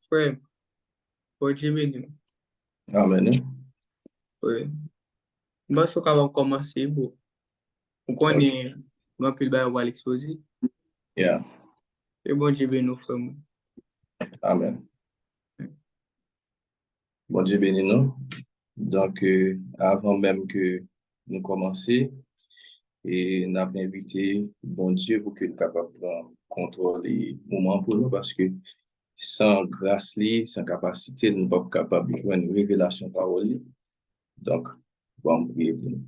Frère, bon Dieu béni. Amen. Oui. Moi, je suis capable de commencer. Bon. On Ok. connaît un peu de va l'exposer. Yeah. Et bon Dieu béni, frère. Amen. Bon Dieu béni nous. Donc, avant même que nous commencions, et nous avons invité bon Dieu pour qu'il soit capable de prendre contrôle des moments pour nous, parce que sans grâce, sans capacité, nous ne sommes pas capables de jouer une révélation parole. Donc, bon, prier pour nous.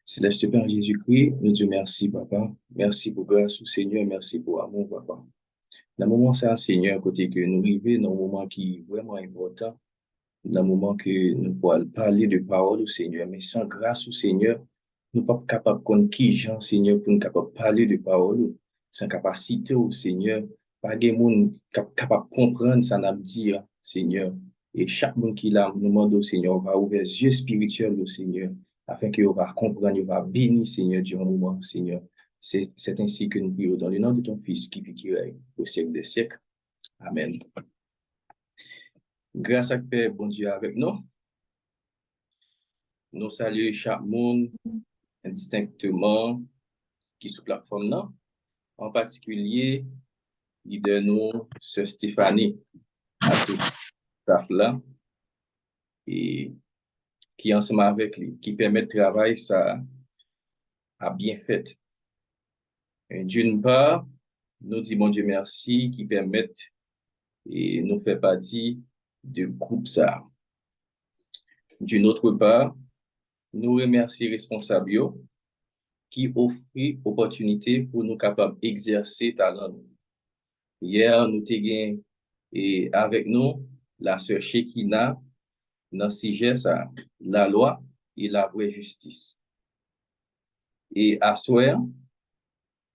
Céleste Père Jésus-Christ, nous te merci, Papa. Merci pour grâce au Seigneur, merci pour amour, Papa. Dans le moment, c'est un Seigneur, côté que nous arrivons, dans un moment qui est vraiment important, dans le moment que nous pouvons parler de parole au Seigneur, mais sans grâce au Seigneur, nous ne sommes pas capables de connaître qui Jean, Seigneur, pour nous capables de parler de parole, sans capacité au Seigneur, pas de monde capable de comprendre ça n'a dire, Seigneur. Et chaque monde qui l'a, nous demande au Seigneur, on va ouvrir les yeux spirituels au Seigneur, afin qu'il va comprendre, il va bénir, Seigneur, durant le moment, Seigneur. C'est ainsi que nous prions dans le nom de ton Fils qui vit qui règne au siècle des siècles. Amen. Grâce à Père, bon Dieu, avec nous. Nous saluons chaque monde indistinctement qui est sur la plateforme, là. En particulier, leader nous, Sœur Stéphanie, à tout staff là, et qui ensemble avec lui, qui permet de travail ça a bien fait. Et d'une part, nous disons Dieu merci qui permettent et nous fait partie du groupe ça. D'une autre part, nous remercions les responsables qui offrent opportunité pour nous capables d'exercer talent. Hier, nous avons et avec nous la sœur Shekina dans le sujet ça, la loi et la vraie justice. Et à soir,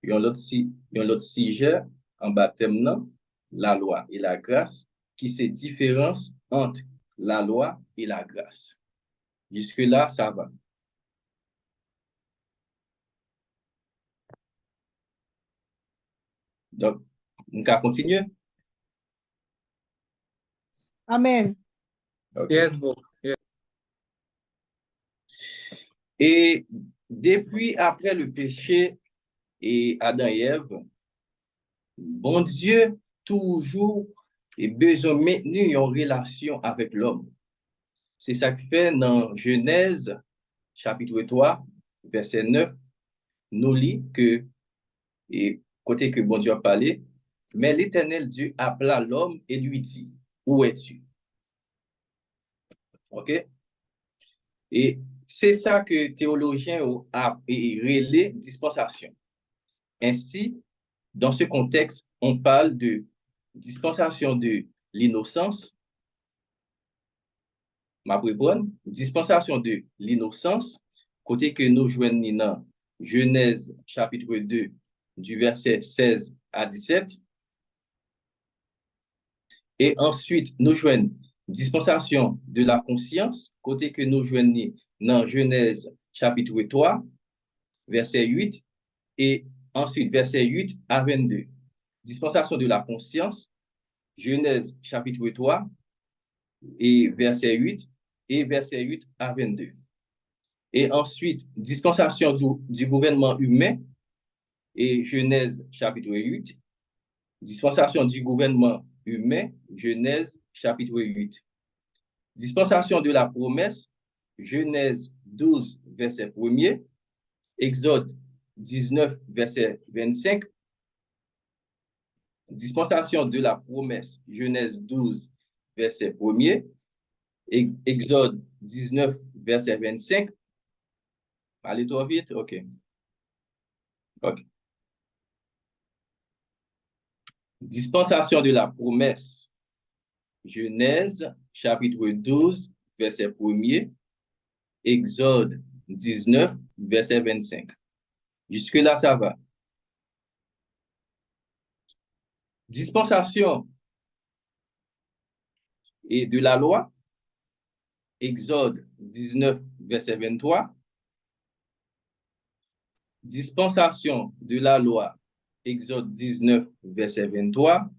il y a un autre sujet en baptême, la loi et la grâce, qui se différence entre la loi et la grâce. Jusque-là, ça va. Donc, on va continuer. Amen. Okay. Yes, bon. Yes. Et depuis après le péché et Adam et Ève, bon Dieu toujours et besoin de maintenir une relation avec l'homme. C'est ça qui fait dans Genèse, chapitre 3, verset 9, nous lit que, et côté que bon Dieu a parlé, mais l'Éternel Dieu appela l'homme et lui dit, où es-tu? OK? Et c'est ça que théologien a relé dispensation. Ainsi, dans ce contexte, on parle de dispensation de l'innocence, ma bonne, dispensation de l'innocence, côté que nous joignons dans Genèse chapitre 2, du verset 16 à 17. Et ensuite, nous joignons dispensation de la conscience, côté que nous joignons dans Genèse chapitre 3, verset 8, et ensuite verset 8 à 22. Dispensation de la conscience, Genèse chapitre 3, et verset 8, et verset 8 à 22. Et ensuite, dispensation du gouvernement humain, et Genèse chapitre 8, dispensation du gouvernement humain, Genèse chapitre 8. Dispensation de la promesse, Genèse 12, verset 1er, Exode 19, verset 25. Dispensation de la promesse, Genèse 12, verset 1er, Exode 19, verset 25. Allez trop vite? OK. OK. Dispensation de la promesse, Genèse, chapitre 12, verset 1er, Exode 19, verset 25. Jusque-là, ça va. Dispensation et de la loi, Exode 19, verset 23. Dispensation de la loi, Exode 19, verset 23.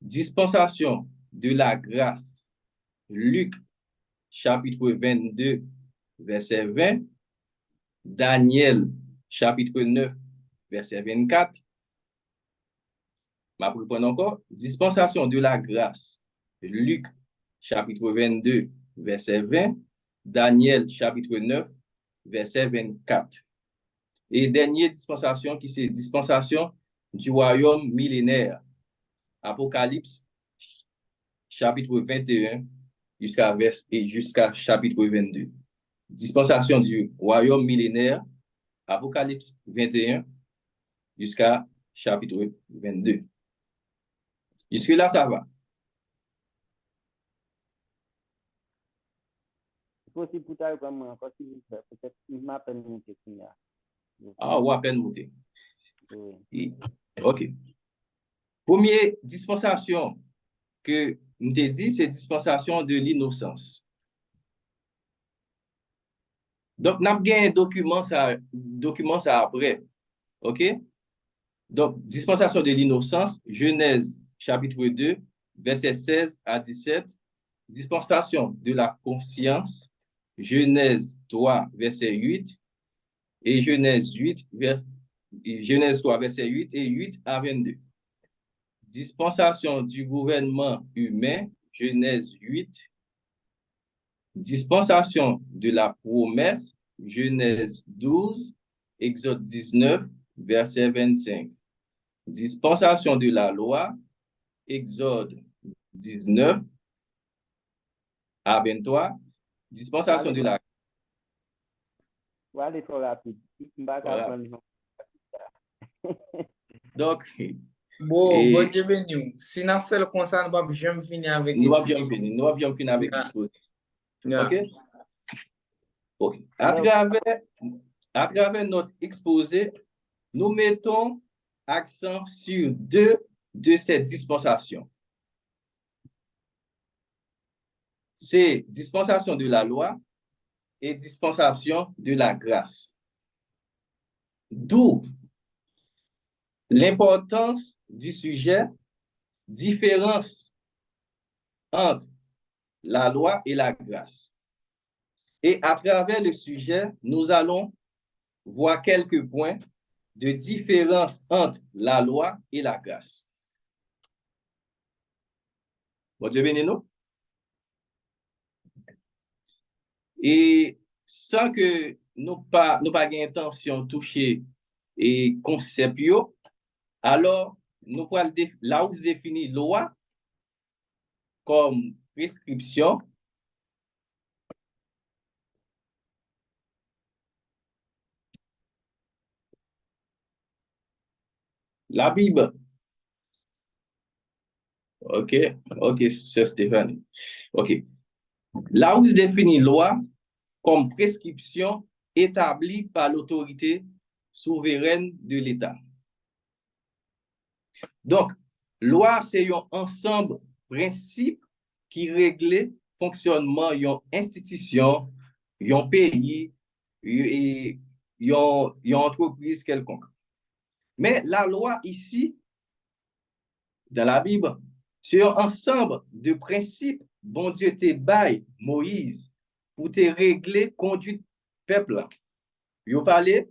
dispensation de la grâce, Luc chapitre 22, verset 20, Daniel chapitre 9, verset 24. Je vais reprendre encore. Dispensation de la grâce, Luc chapitre 22, verset 20, Daniel chapitre 9, verset 24. Et dernière dispensation qui c'est dispensation du royaume millénaire, Apocalypse chapitre 21 jusqu'à chapitre 22. Dispensation du royaume millénaire, Apocalypse 21 jusqu'à chapitre 22. Jusque-là, ça va. Possible pour toi, comme encore si vous faites, peut-être qu'il m'appelle mon question. Ah, ou à peine monté. Oui. OK. Première dispensation que nous t'ai dit, c'est dispensation de l'innocence. Donc, nous avons un document ça après. OK? Donc, dispensation de l'innocence, Genèse chapitre 2, verset 16 à 17. Dispensation de la conscience, Genèse 3, verset 8. Et Genèse 3, verset 8 et 8 à 22. Dispensation du gouvernement humain, Genèse 8. Dispensation de la promesse, Genèse 12, Exode 19, verset 25. Dispensation de la loi, Exode 19 à 23. Dispensation de la... Voilà, trop rapide. Voilà. Donc, Bon Dieu béni. Si nous faisons comme ça, nous ne pouvons jamais finir avec nous avons bien fini avec l'exposé. OK? OK. À travers notre exposé, nous mettons accent sur deux de ces dispensations. C'est dispensation de la loi et dispensation de la grâce. D'où l'importance du sujet, différence entre la loi et la grâce. Et à travers le sujet, nous allons voir quelques points de différence entre la loi et la grâce. Bon Dieu béni nous. Et sans que nous pas intention de toucher et concept yo, alors nous pourrons là où se définit loi comme prescription, la Bible. OK, Sœur Stéphanie. OK. Là où se définit loi comme prescription établie par l'autorité souveraine de l'État. Donc, loi, c'est un ensemble de principes qui règle fonctionnement d'une institution, d'un pays, et d'une entreprise quelconque. Mais la loi ici, dans la Bible, c'est un ensemble de principes dont Dieu te baille Moïse pour te régler conduite peuple. Il parlait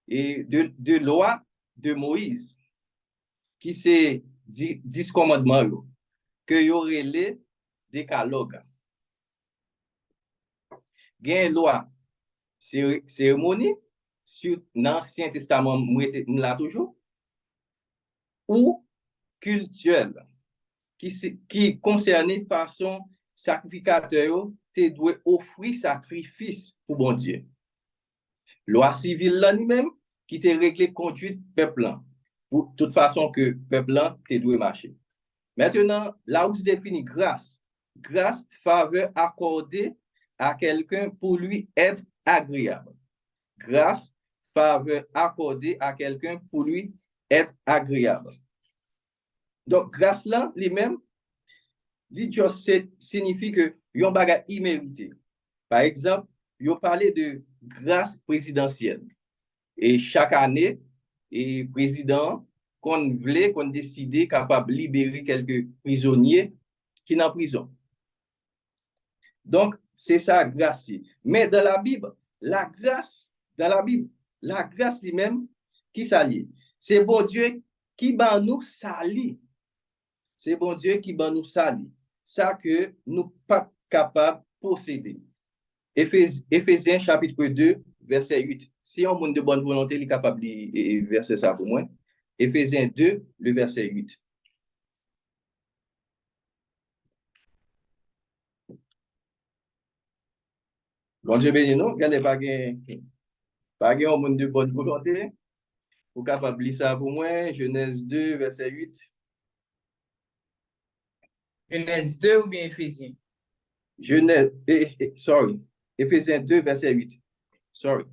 de loi de Moïse, qui c'est 10 commandements que y aurait les décalogues. Il y a une loi cérémonie sur l'Ancien Testament, là toujours, ou culturelle, qui concerne façon sacrificateur te doit offrir sacrifice pour bon Dieu. Loi civile là lui-même qui te réglé conduite peuple pour toute façon que peuple te doit marcher. Maintenant, là où se définit grâce, faveur accordée à quelqu'un pour lui être agréable. Grâce, faveur accordée à quelqu'un pour lui être agréable. Donc, grâce là, lui-même, signifie que yon bagay immérité. Par exemple, yon parlé de grâce présidentielle. Et chaque année, et président qu'on voulait, qu'on décidait capable de libérer quelques prisonniers qui sont en prison. Donc, c'est ça, grâce. Mais dans la Bible, la grâce lui-même, qui s'allie. C'est bon Dieu qui va nous salir. C'est bon Dieu qui va nous salir. Ça que nous pas capables de posséder. Éphésiens chapitre 2, verset 8. Si on monde de bonne volonté, il est capable de verser ça pour moi. Éphésiens 2, le verset 8. Bon Dieu béni nous, regardez pas un monde de bonne volonté. Vous capable de lire ça pour moi, Genèse 2, verset 8. Genèse 2 ou bien Éphésiens? Éphésiens 2, verset 8. Sorry.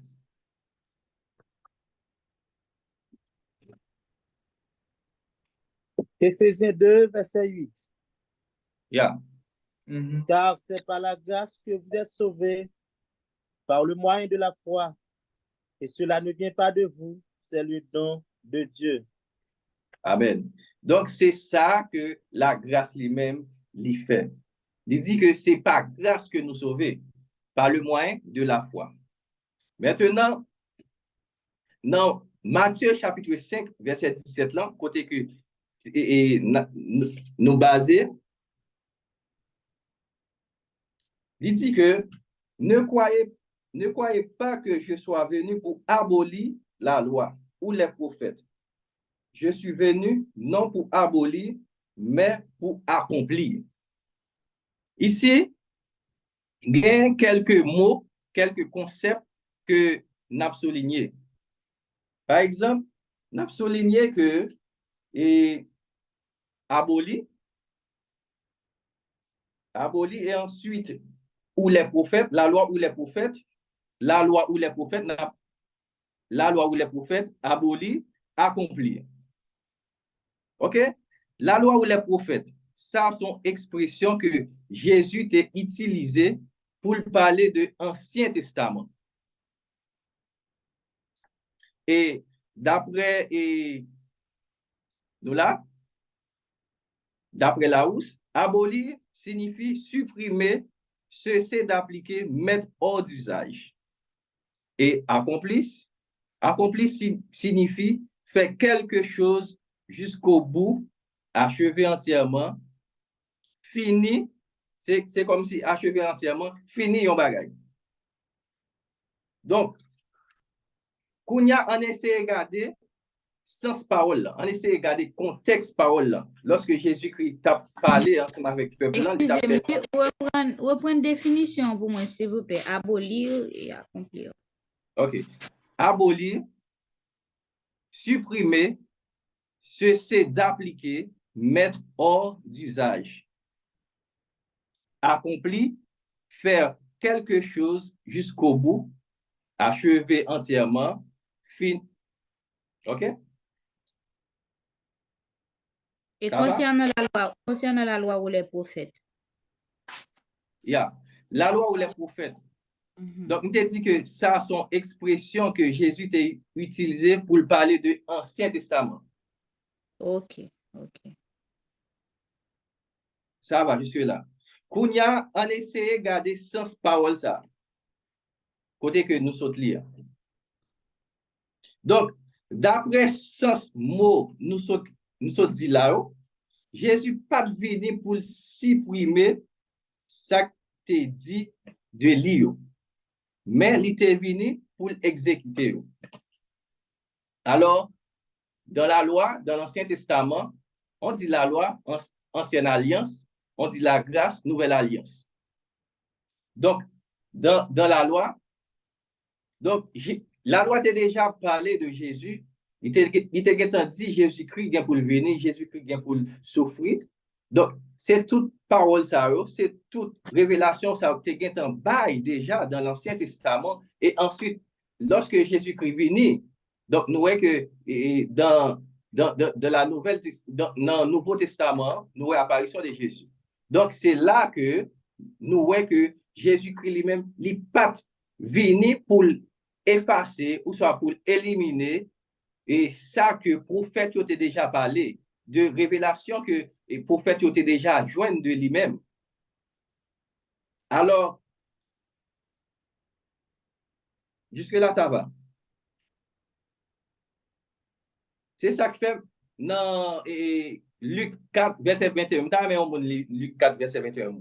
Éphésiens 2, verset 8. Yeah. Car c'est par la grâce que vous êtes sauvés, par le moyen de la foi. Et cela ne vient pas de vous, c'est le don de Dieu. Amen. Donc, c'est ça que la grâce lui-même lui fait. Il dit que c'est par grâce que nous sauvons, par le moyen de la foi. Maintenant, dans Matthieu chapitre 5, verset 17, là, côté que nous baser, il dit que ne croyez pas que je sois venu pour abolir la loi ou les prophètes. Je suis venu non pour abolir, mais pour accomplir. Ici, il y a quelques mots, quelques concepts que nous avons soulignés. Par exemple, nous avons souligné que abolir et ensuite ou les prophètes, la loi ou les prophètes, abolir, accomplir. OK? La loi ou les prophètes, ça sont expressions que Jésus a utilisées pour parler de l'Ancien Testament. Et d'après Larousse, abolir signifie supprimer, cesser d'appliquer, mettre hors d'usage. Et accomplir signifie faire quelque chose jusqu'au bout, achever entièrement, fini, c'est comme si achever entièrement, fini yon bagay. Donc, Kounya, on essaie de regarder sens parole là, on essaie de regarder contexte parole là. Lorsque Jésus-Christ a parlé ensemble avec le peuple là, il a fait... Reprendre définition pour moi, s'il vous plaît. Abolir et accomplir. OK. Abolir, supprimer, cesser d'appliquer, mettre hors d'usage. Accomplir, faire quelque chose jusqu'au bout, achever entièrement, fin. OK? Et Ça concernant la loi ou les prophètes. Yeah. La loi ou les prophètes. Donc, on t'a dit que ça sont expressions que Jésus a utilisées pour parler de l'Ancien Testament. OK. Ça va, jusque là. Kounya, on essaie de garder sens parole ça. Côté que nous sautons lire. Donc, d'après sens mot, nous sautons dit là, Jésus pas venu pour supprimer ça que dit de lire. Mais il est venu pour exécuter. Alors, dans la loi, dans l'Ancien Testament, on dit la loi, ancienne alliance, on dit la grâce, nouvelle alliance. Donc, dans la loi, la loi t'a déjà parlé de Jésus. Il t'a dit Jésus-Christ vient pour venir, Jésus-Christ vient pour souffrir. Donc, c'est toute parole, ça, c'est toute révélation, ça a en bail déjà dans l'Ancien Testament. Et ensuite, lorsque Jésus-Christ venu, donc nous voyons que dans le Nouveau Testament, nous voyons l'apparition de Jésus. Donc, c'est là que nous voyons que Jésus-Christ lui-même, il n'est pas venu pour effacer ou soit pour éliminer et ça que prophète a déjà parlé, de révélation que le prophète a déjà joint de lui-même. Alors, jusque-là, ça va. C'est ça qui fait dans Luc 4, verset 21. Mais on Luc 4, verset 21.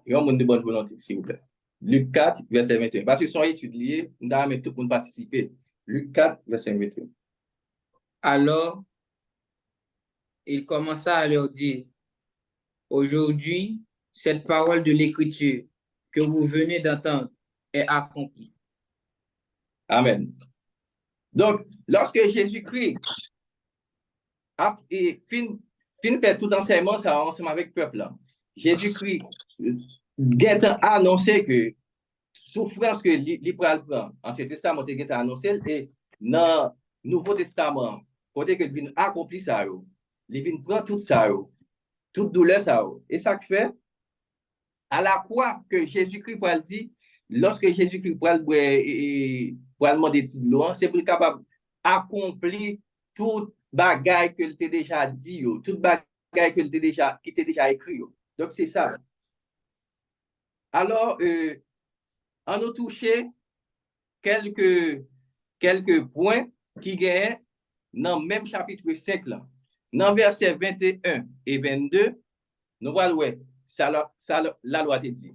Il y a un monde de bonne volonté, s'il vous plaît. Luc 4, verset 21. Parce que son étude liée, nous avons tout le monde participer. Luc 4, verset 21. Alors, il commença à leur dire, aujourd'hui, cette parole de l'Écriture que vous venez d'entendre est accomplie. Amen. Donc, lorsque Jésus-Christ a fait tout enseignement, ça ensemble avec le peuple, Jésus-Christ a annoncé que souffrance que l'Épreuve prend, Ancien Testament, il a annoncé, et dans le Nouveau Testament, côté que il vient accomplir ça, il vient prendre tout ça, toute douleur ça. Et ça fait, à la croix que Jésus-Christ pour dire, lorsque Jésus-Christ pour demander de l'eau, c'est pour être capable d'accomplir tout bagaille que tu déjà dit, tout bagaille que qui t'est déjà écrit. Donc c'est ça. Alors, on a touché quelques points qui gagnent dans le même chapitre 5 là. Dans versets 21 et 22, nous voyons ouais, ça la loi te dit.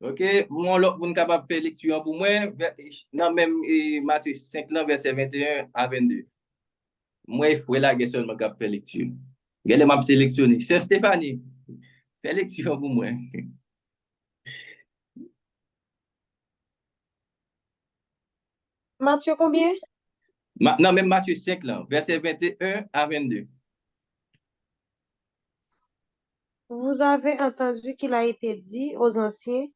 OK, mon l'autre vous capable faire lecture pour moi dans même Matthieu 5 là verset 21 à 22. Moi il faut la question seulement capable faire lecture. Regardez m'a sélectionné. C'est Stéphanie. Fais lecture pour moi. Matthieu combien? Non, même Matthieu 5 là, verset 21 à 22. Vous avez entendu qu'il a été dit aux anciens,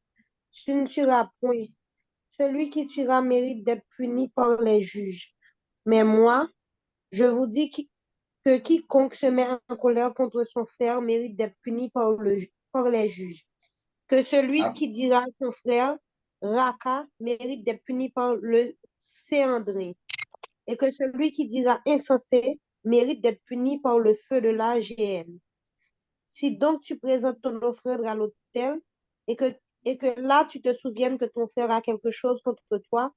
tu ne tueras point. Celui qui tuera mérite d'être puni par les juges. Mais moi, je vous dis que quiconque se met en colère contre son frère mérite d'être puni par les juges. Que celui qui dira à son frère, Raka, mérite d'être puni par le Céandré. Et que celui qui dira insensé mérite d'être puni par le feu de la géhenne. Si donc tu présentes ton offrande à l'autel et que là tu te souviennes que ton frère a quelque chose contre toi,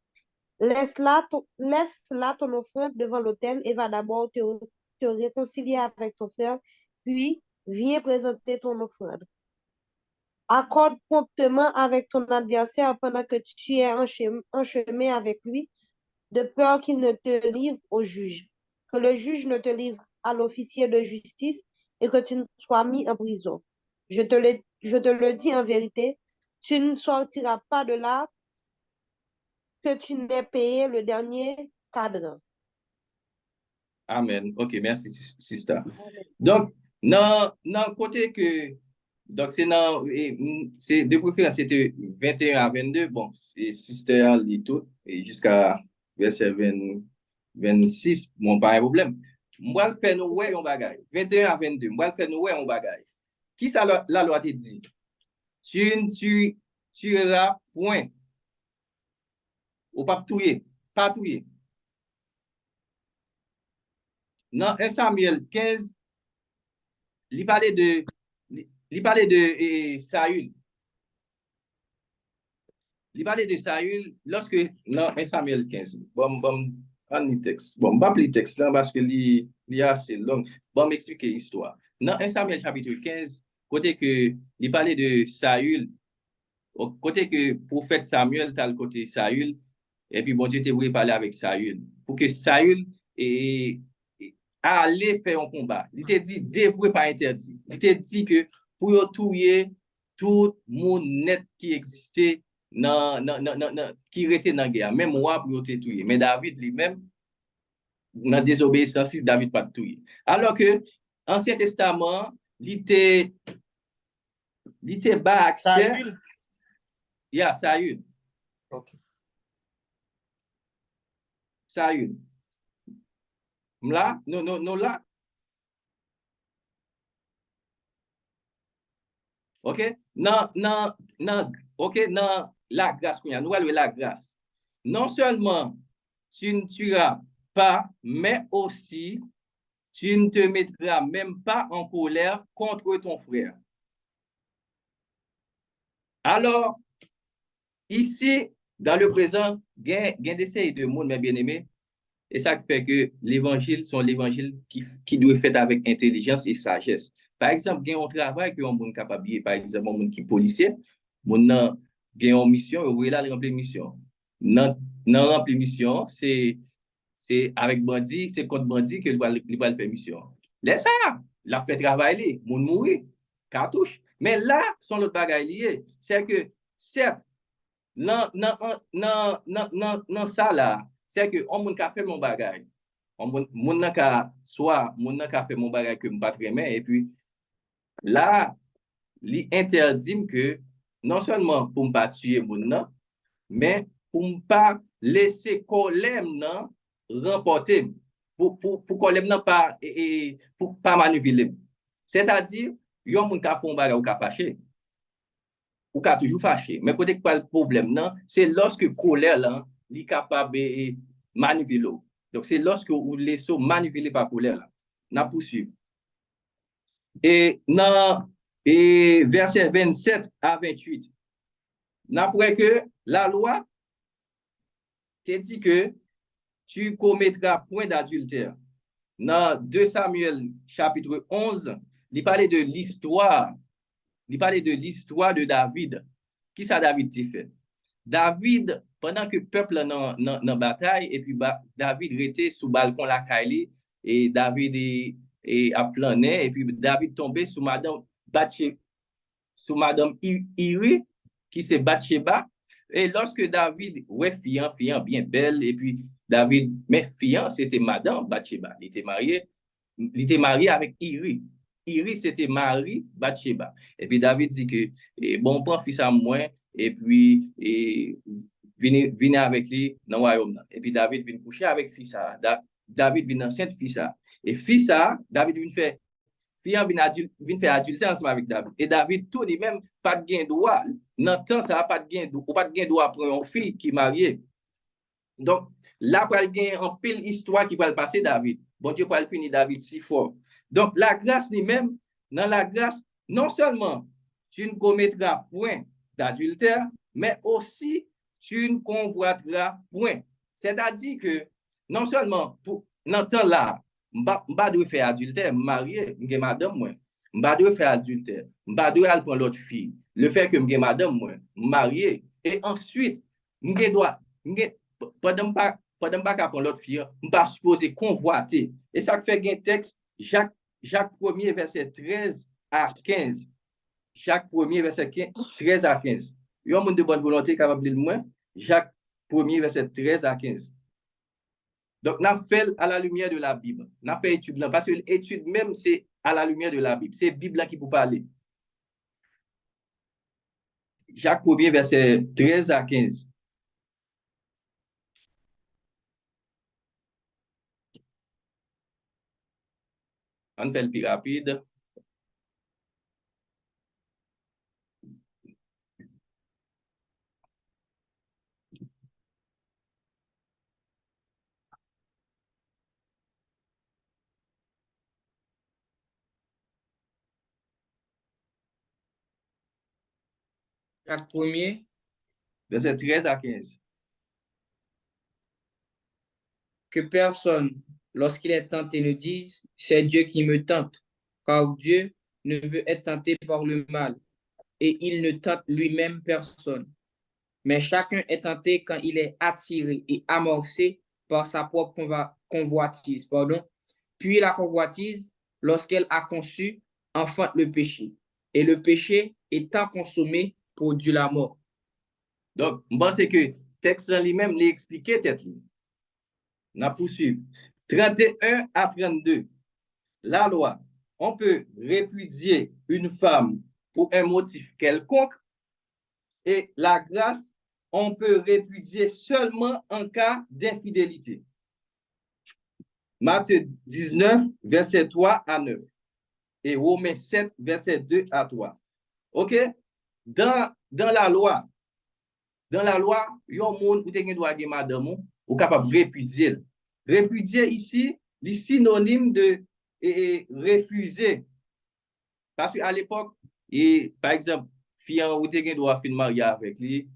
laisse là ton offrande devant l'autel et va d'abord te réconcilier avec ton frère, puis viens présenter ton offrande. Accorde promptement avec ton adversaire pendant que tu es en chemin avec lui, de peur qu'il ne te livre au juge, que le juge ne te livre à l'officier de justice et que tu ne sois mis en prison. Je te le dis en vérité, tu ne sortiras pas de là que tu n'aies payé le dernier cadran. Amen. OK, merci, sister. Donc, dans le côté que, donc c'est de préférence, c'était 21 à 22, bon, c'est sister lit tout, et jusqu'à verset 26, bon, pas un problème. Moi, je fais nous, ouais, on bagaille. 21 à 22, moi, je fais nous, ouais, on bagaille. Qui ça la loi te dit? Tu ne tueras point. Ou pas tuer, pas tuer. Dans 1 Samuel 15, il parlait de Saül. Il parlait de Saül lorsque, dans 1 Samuel 15, bon, on le texte. Bon, pas le texte là parce que il est assez long. Bon, m'expliquer l'histoire. Dans 1 Samuel chapitre 15, côté que il parlait de Saül, côté que prophète Samuel, t'as le côté Saül, et puis bon Dieu te voulait parler avec Saül. Pour que Saül aller faire un combat. Il te dit, dévoué pas interdit. Il te dit que pour tuer tout le monde net qui existait, qui était dans la guerre. Même moi, pour te tuer. Mais David lui-même, dans la désobéissance, David pas tuer. Alors que, Ancien Testament, il était bas accès. Saül. Yeah, Saül. Ok. Saül. Là, non, là. OK? OK, non, la grâce, nous allons la grâce. Non seulement tu ne tueras pas, mais aussi, tu ne te mettras même pas en colère contre ton frère. Alors, ici, dans le présent, il y a des séries de monde, mes bien-aimés, et ça fait que l'évangile sont l'évangile qui doit être fait avec intelligence et sagesse. Par exemple, il y a un travail que on est capable de, par exemple, un monde qui est policier, on a une mission, et là, remplir mission. Dans remplir mission, c'est avec bandit, c'est contre bandit que il va faire mission. Laisse ça, il a fait travailler, mon mourir, cartouche. Mais là, son l'autre bagaille lié, c'est que, certes, non ça là, c'est que on moun ka fait mon bagage. On moun nan ka soit moun nan ka fait mon bagage que m'pas très bien et puis là, li interdit que non seulement pour m'pas tuer moun nan, mais pour m'pas laisser colère nan remporter pour colère nan pas pour pas manipuler. C'est-à-dire, yon moun ka font bagage ou ka fâché. Ou ka toujours fâché. Mais côté pas le problème, non, c'est lorsque colère là, il est capable de manipuler. Donc, c'est lorsque vous laissez manipuler par colère là. N'a poursuivre. Et dans verset 27 à 28, n'après que la loi te dit que tu commettras point d'adultère. Dans 2 Samuel chapitre 11, il parlait de l'histoire. Il parlait de l'histoire de David. Qui ça David a fait? David, pendant que le peuple est dans bataille, et puis David était sous le balcon la Kaili, et David a flâné, et puis David tombé sous Madame Iri, qui c'est Bathsheba. Et lorsque David, ouais, fiant bien belle, et puis David, mais fiant, c'était Madame Bathsheba. Il était marié avec Iri. Iri, c'était Marie Bathsheba. Et puis David dit que, bon, prends fils à moi, et puis, venez avec lui dans le royaume. Et puis David vient coucher avec fils à. David vient enceinte fils à. Et fils à, David vient faire. Vient faire adultère ensemble avec David. Et David, tout dit même, pas de gain droit. Dans le temps, ça n'a pas de gain droit. Pas de gain droit pour une fille qui est mariée. Donc, là, il y a une pile histoire qui va le passer, David. Bon Dieu, va finir David si fort. Donc, la grâce lui-même, dans la grâce, non seulement tu ne commettras point d'adultère, mais aussi tu ne convoiteras point. C'est-à-dire que, non seulement, dans temps là, je ne dois faire adultère, marié, je madame, moi. Je ne dois faire adultère. Je ne dois aller prendre l'autre fille. Le fait que je madame, moi, marié. Et ensuite, je dois, pendant pas prendre l'autre fille, je ne pas supposer convoiter. Et ça fait un texte, Jacques 1er, verset 13 à 15. Jacques 1er, verset 13 à 15. Il y a un monde de bonne volonté capable de lire moins. Jacques 1er, verset 13 à 15. Donc, on a fait à la lumière de la Bible. On a fait étude là, parce que l'étude même, c'est à la lumière de la Bible. C'est la Bible là qui peut parler. Jacques 1er, verset 13 à 15. On fait le plus rapide. Jacques 1er, verset 13 à 15. que personne, lorsqu'il est tenté, ne dise, c'est Dieu qui me tente, car Dieu ne peut être tenté par le mal, et il ne tente lui-même personne. Mais chacun est tenté quand il est attiré et amorcé par sa propre convoitise. Puis la convoitise, lorsqu'elle a conçu, enfante le péché. Et le péché, étant consommé, produit la mort. Donc, je pense que le texte lui-même l'a expliqué, peut-être. On a poursuivi. 31 à 32. La loi, on peut répudier une femme pour un motif quelconque, et la grâce, on peut répudier seulement en cas d'infidélité. Matthieu 19, verset 3 à 9. Et Romains 7, verset 2 à 3. OK? Dans la loi, il y a un monde où tu as madame, ou capable de répudier. Répudier ici, est synonyme de refuser. Parce qu'à l'époque, par exemple, fille ou te doit faire marier avec lui,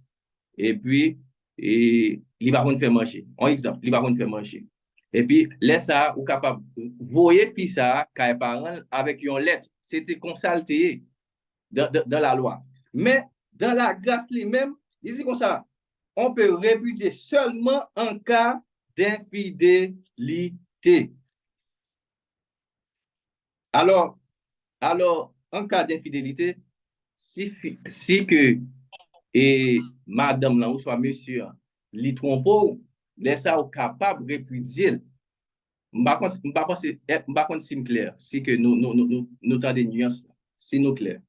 et puis, il va pas faire manger. En exemple, il va pas faire manger. Et puis, laisse ça, ou capable, voyez puis ça, quand parents avec une lettre, c'était consulté dans la loi. Mais dans la grâce lui-même, il dit comme ça, on peut répudier seulement en cas d'infidélité. Alors, en cas d'infidélité, si que madame là, ou soit monsieur, li trompe, laisse ça ou capable de répudier. Je ne sais pas si c'est clair, si que nous avons des nuances, si nous clair.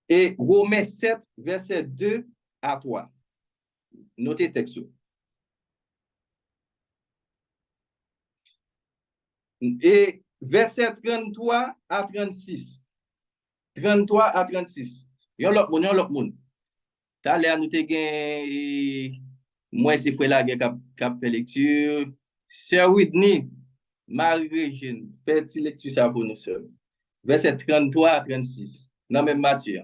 Et Romains 7, verset 2 à 3. Notez texte. Et verset 33 à 36. 33 à 36. Yon l'autre monde. T'as l'air nous te gen moi c'est pour la cap fait lecture. Sœur Whitney, Marie-Régine, faites lecture ça pour nous seuls. Verset 33 à 36. Dans même Matthieu.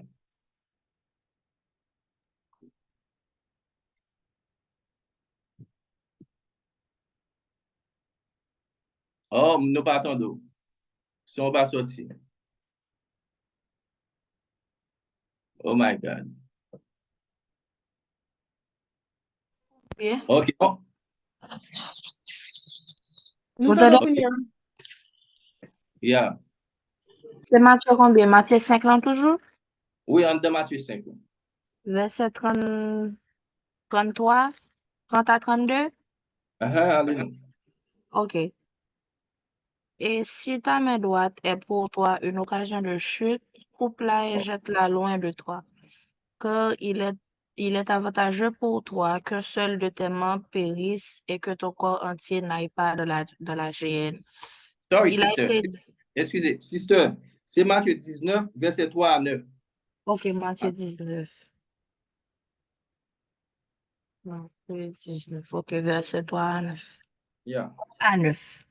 Oh, nous pas attendons. Si on va sortir. Oh my God. Bien. OK. Oh, Nous Vous t'entendons allez? bien. yeah. C'est Matthieu combien? Matthieu 5 là toujours? Oui, on est dans Matthieu 5. Verset 30, 33, 30 à 32? Allez. OK. Et si ta main droite est pour toi une occasion de chute, coupe-la et jette-la loin de toi. Car il est avantageux pour toi que seul de tes membres périsse et que ton corps entier n'aille pas de la géhenne. Sorry, Il a sister. été dit. Excusez, sister. C'est Matthieu 19, verset 3 à 9. OK, Matthieu 19. Matthieu 19. OK, verset 3 à 9. Yeah. À 9.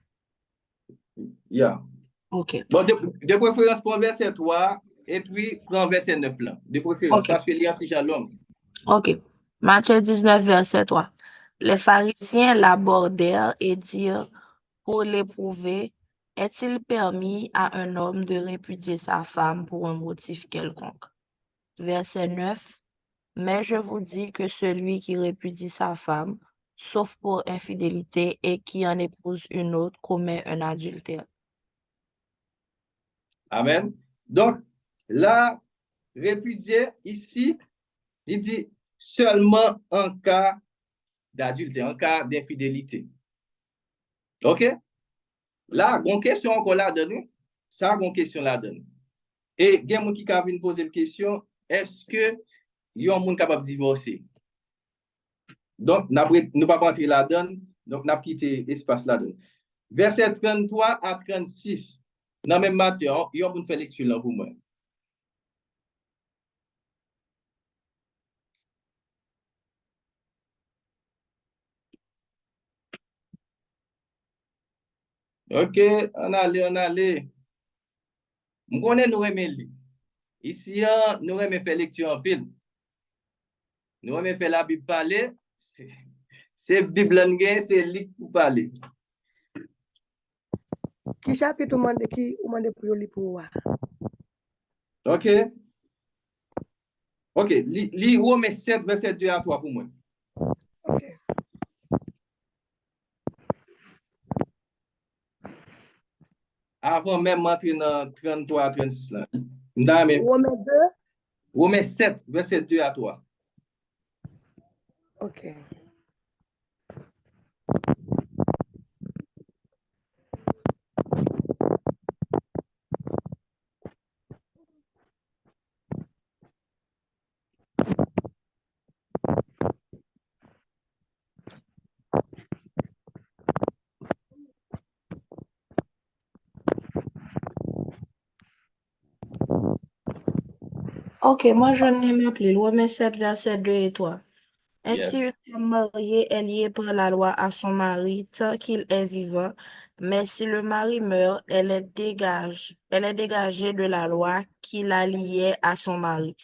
Yeah. OK. Bon, de préférence pour verset 3 et puis prends verset 9 là. De préférence, OK. parce que l'y a long. OK. Matthieu 19, verset 3. Les pharisiens l'abordèrent et dirent, pour l'éprouver, est-il permis à un homme de répudier sa femme pour un motif quelconque? Verset 9. Mais je vous dis que celui qui répudie sa femme, sauf pour infidélité, et qui en épouse une autre, commet un adultère. Amen. Donc, là, répudier ici, il dit seulement en cas d'adultère, en cas d'infidélité. OK? Là, une question encore là donne. Ça, une question là donne. Et il y a des gens qui viennent poser la question, est-ce que il y a un monde capable de divorcer? Donc, nous ne pas rentrer là-dedans, donc nous avons quitté l'espace là-dedans. Verset 33 à 36. Dans la même matière, il y a un faire lecture là pour moi. OK, on allait. Je connais nous aimer lire. Ici, nous aimons faire lecture en pile. Nous aimons faire la Bible parler. C'est Bible en gain, c'est lit pour parler. Qui chapitre ou mande pour li pour wa? OK. OK, lis Romains 7, verset 2 à 3 pour moi. OK. Avant même d'entrer dans 33 à 36 là. Romains 2. Romains 7, verset 2 à 3. OK. OK, moi je n'ai m'appelé Romains 7, verset 2 et 3. Ainsi, une Yes. femme mariée est liée par la loi à son mari tant qu'il est vivant, mais si le mari meurt, elle est dégagée de la loi qui la liait à son mari.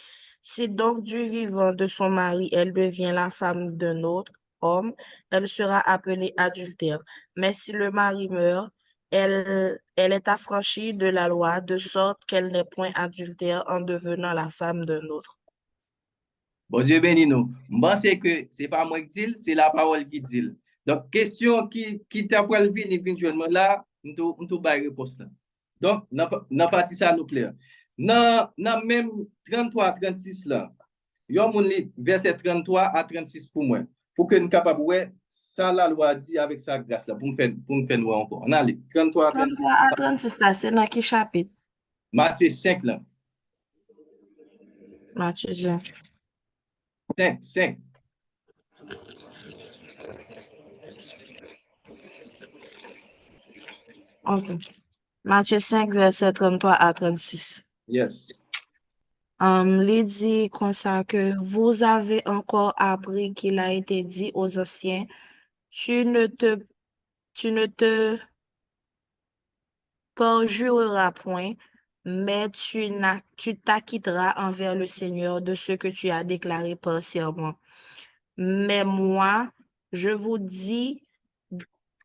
Si donc du vivant de son mari, elle devient la femme d'un autre homme, elle sera appelée adultère. Mais si le mari meurt, elle est affranchie de la loi, de sorte qu'elle n'est point adultère en devenant la femme d'un autre. Bon Dieu béni nous. Je pense que ce n'est pas moi qui dis, c'est la parole qui dit. Donc, question qui t'a pour le venir éventuellement là, nous pas réponse là. Donc, dans partie ça nous clair. Dans même 33-36 là, il y a verset 33 à 36 pour moi. Pour que nous capables ouais, ça la loi dit avec sa grâce là, pour me faire nous encore. On a les 33 à 33 36. à 36 là, c'est dans quel chapitre? Matthieu 5 là. Matthieu 5. 5. Ok. Matthieu 5, verset 33 à 36. Yes. Il dit comme ça que vous avez encore appris qu'il a été dit aux anciens, tu ne te perjureras point, mais tu t'acquitteras envers le Seigneur de ce que tu as déclaré par serment. Mais moi, je vous dis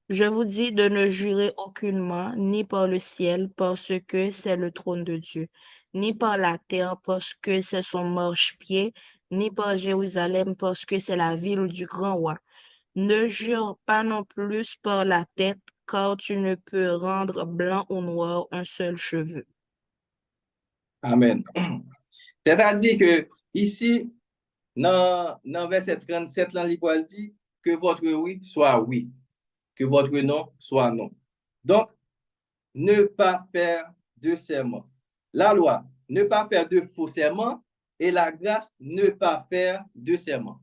de ne jurer aucunement, ni par le ciel, parce que c'est le trône de Dieu, ni par la terre, parce que c'est son marchepied, ni par Jérusalem, parce que c'est la ville du grand roi. Ne jure pas non plus par la tête, car tu ne peux rendre blanc ou noir un seul cheveu. Amen. C'est-à-dire que ici, dans verset 37, là, il dit que votre oui soit oui, que votre non soit non. Donc, ne pas faire de serment. La loi, ne pas faire de faux serment, et la grâce, ne pas faire de serment.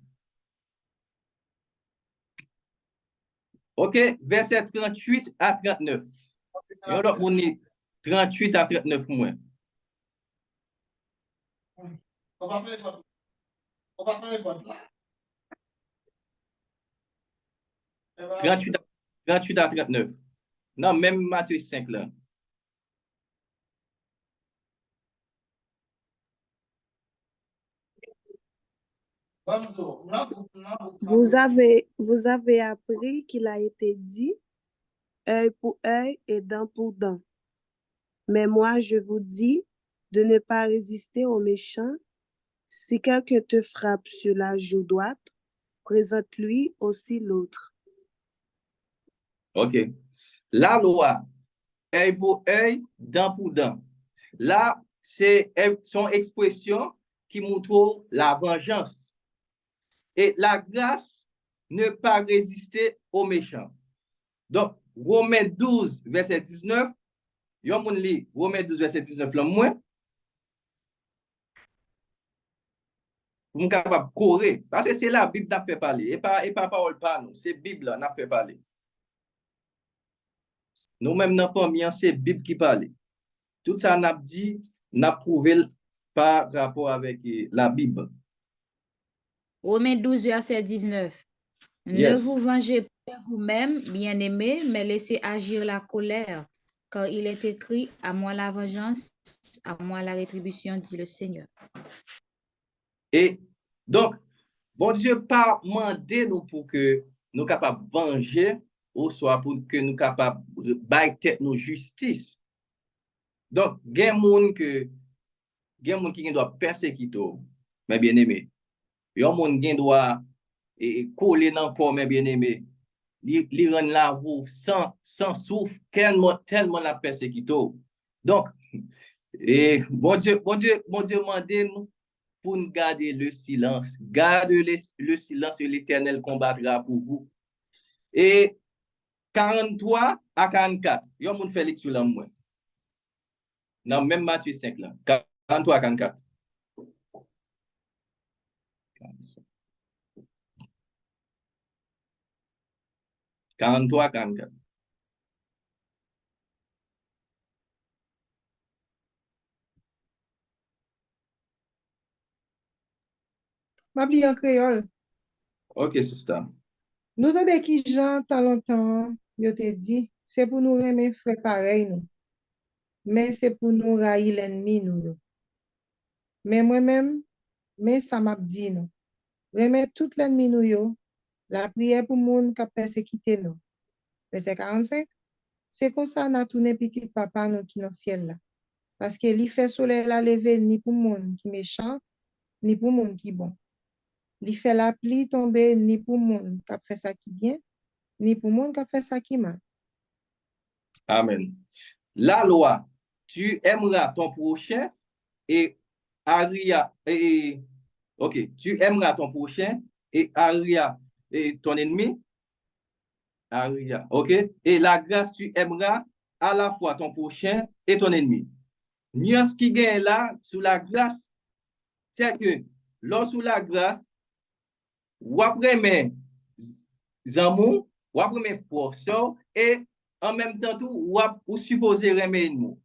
OK? Verset 38 à 39. Et on est 38 à 39 moins. On va faire une là. 38 à 39. Non, même Matthieu 5 là. Vous avez appris qu'il a été dit, œil pour œil et dent pour dent. Mais moi, je vous dis de ne pas résister aux méchants. Si quelqu'un te frappe sur la joue droite, présente-lui aussi l'autre. OK. La loi, œil pour œil, dent pour dent. Là, c'est son expression qui montre la vengeance. Et la grâce, ne pas résister aux méchants. Donc, Romains 12, verset 19, yon moun li, Romains 12, verset 19, là, moi, pour nous capable courir. Parce que c'est la Bible qui a fait parler. Et pas parole par nous. C'est Bible qui a fait parler. Nous-mêmes, dans la famille, c'est Bible qui parle. Tout ça, n'a dit, n'a prouvé par rapport avec la Bible. Romains 12, verset 19. Ne Yes. vous vengez pas vous-même, bien-aimés, mais laissez agir la colère, car il est écrit, à moi la vengeance, à moi la rétribution, dit le Seigneur. Et donc, bon Dieu pas demandé nous pour que nous capables de venger ou soit pour que nous capables de battre tête nos justice. Donc, il y a des gens qui doivent persécuter, mes bien-aimés. Il y a des gens qui doivent coller dans le mes bien-aimés. Ils rendent la vie sans souffle, tellement la persécuter. Donc, et bon Dieu demande nous pour nous garder le silence. Gardez le silence et l'Éternel combattra pour vous. Et 43 à 44, il y a un fait lecture là moi. Dans même Matthieu 5 là. 43 à 44. 43 à 44. Ma en créole. Ok, sister. Nous avons qui Jean, tant longtemps, yo te dit, c'est pour nous aimer frère pareil, nous. Mais c'est pour nous railler l'ennemi, nous. Yo. Mais moi-même, mais ça m'a dit, nous. Remettre tout l'ennemi, nous, yo. La prière pour monde qui a persécuté nous. Verset 45. C'est comme ça, nous tourné petit papa, nous, qui dans le ciel, là. Parce qu'il fait soleil la lever ni pour monde qui méchant, ni pour monde qui bon. Il fait la pluie tomber ni pour monde qui a fait ça qui bien, ni pour monde qui a fait ça qui mal. Amen. La loi, tu aimeras ton prochain et Aria, ok, tu aimeras ton prochain et Aria et ton ennemi. Aria, ok. Et la grâce, tu aimeras à la fois ton prochain et ton ennemi. Nuance qui gagne là, sous la grâce, c'est que lorsque la grâce, ou après mes amours, ou après mes forces, et en même temps, tout, ou supposé remettre nous.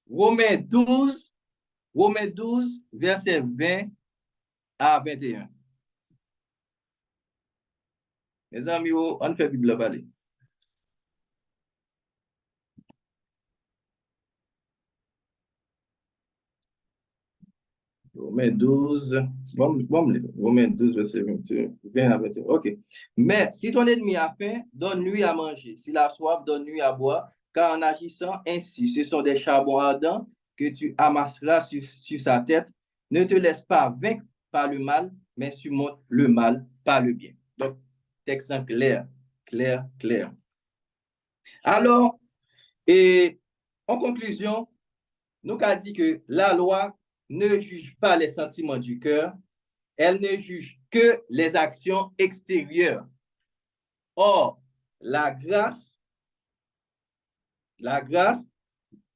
Romains 12, verset 20 à 21. Mes amis, on fait Bible parler. Romains 12, Romains 12, verset 20 à 21. OK. Mais si ton ennemi a faim, donne-lui à manger. S'il a soif, donne-lui à boire. Car en agissant ainsi, ce sont des charbons ardents que tu amasseras sur sa tête. Ne te laisse pas vaincre par le mal, mais surmonte le mal par le bien. Donc, texte clair. Alors, et en conclusion, nous avons dit que la loi ne juge pas les sentiments du cœur, elle ne juge que les actions extérieures. Or, la grâce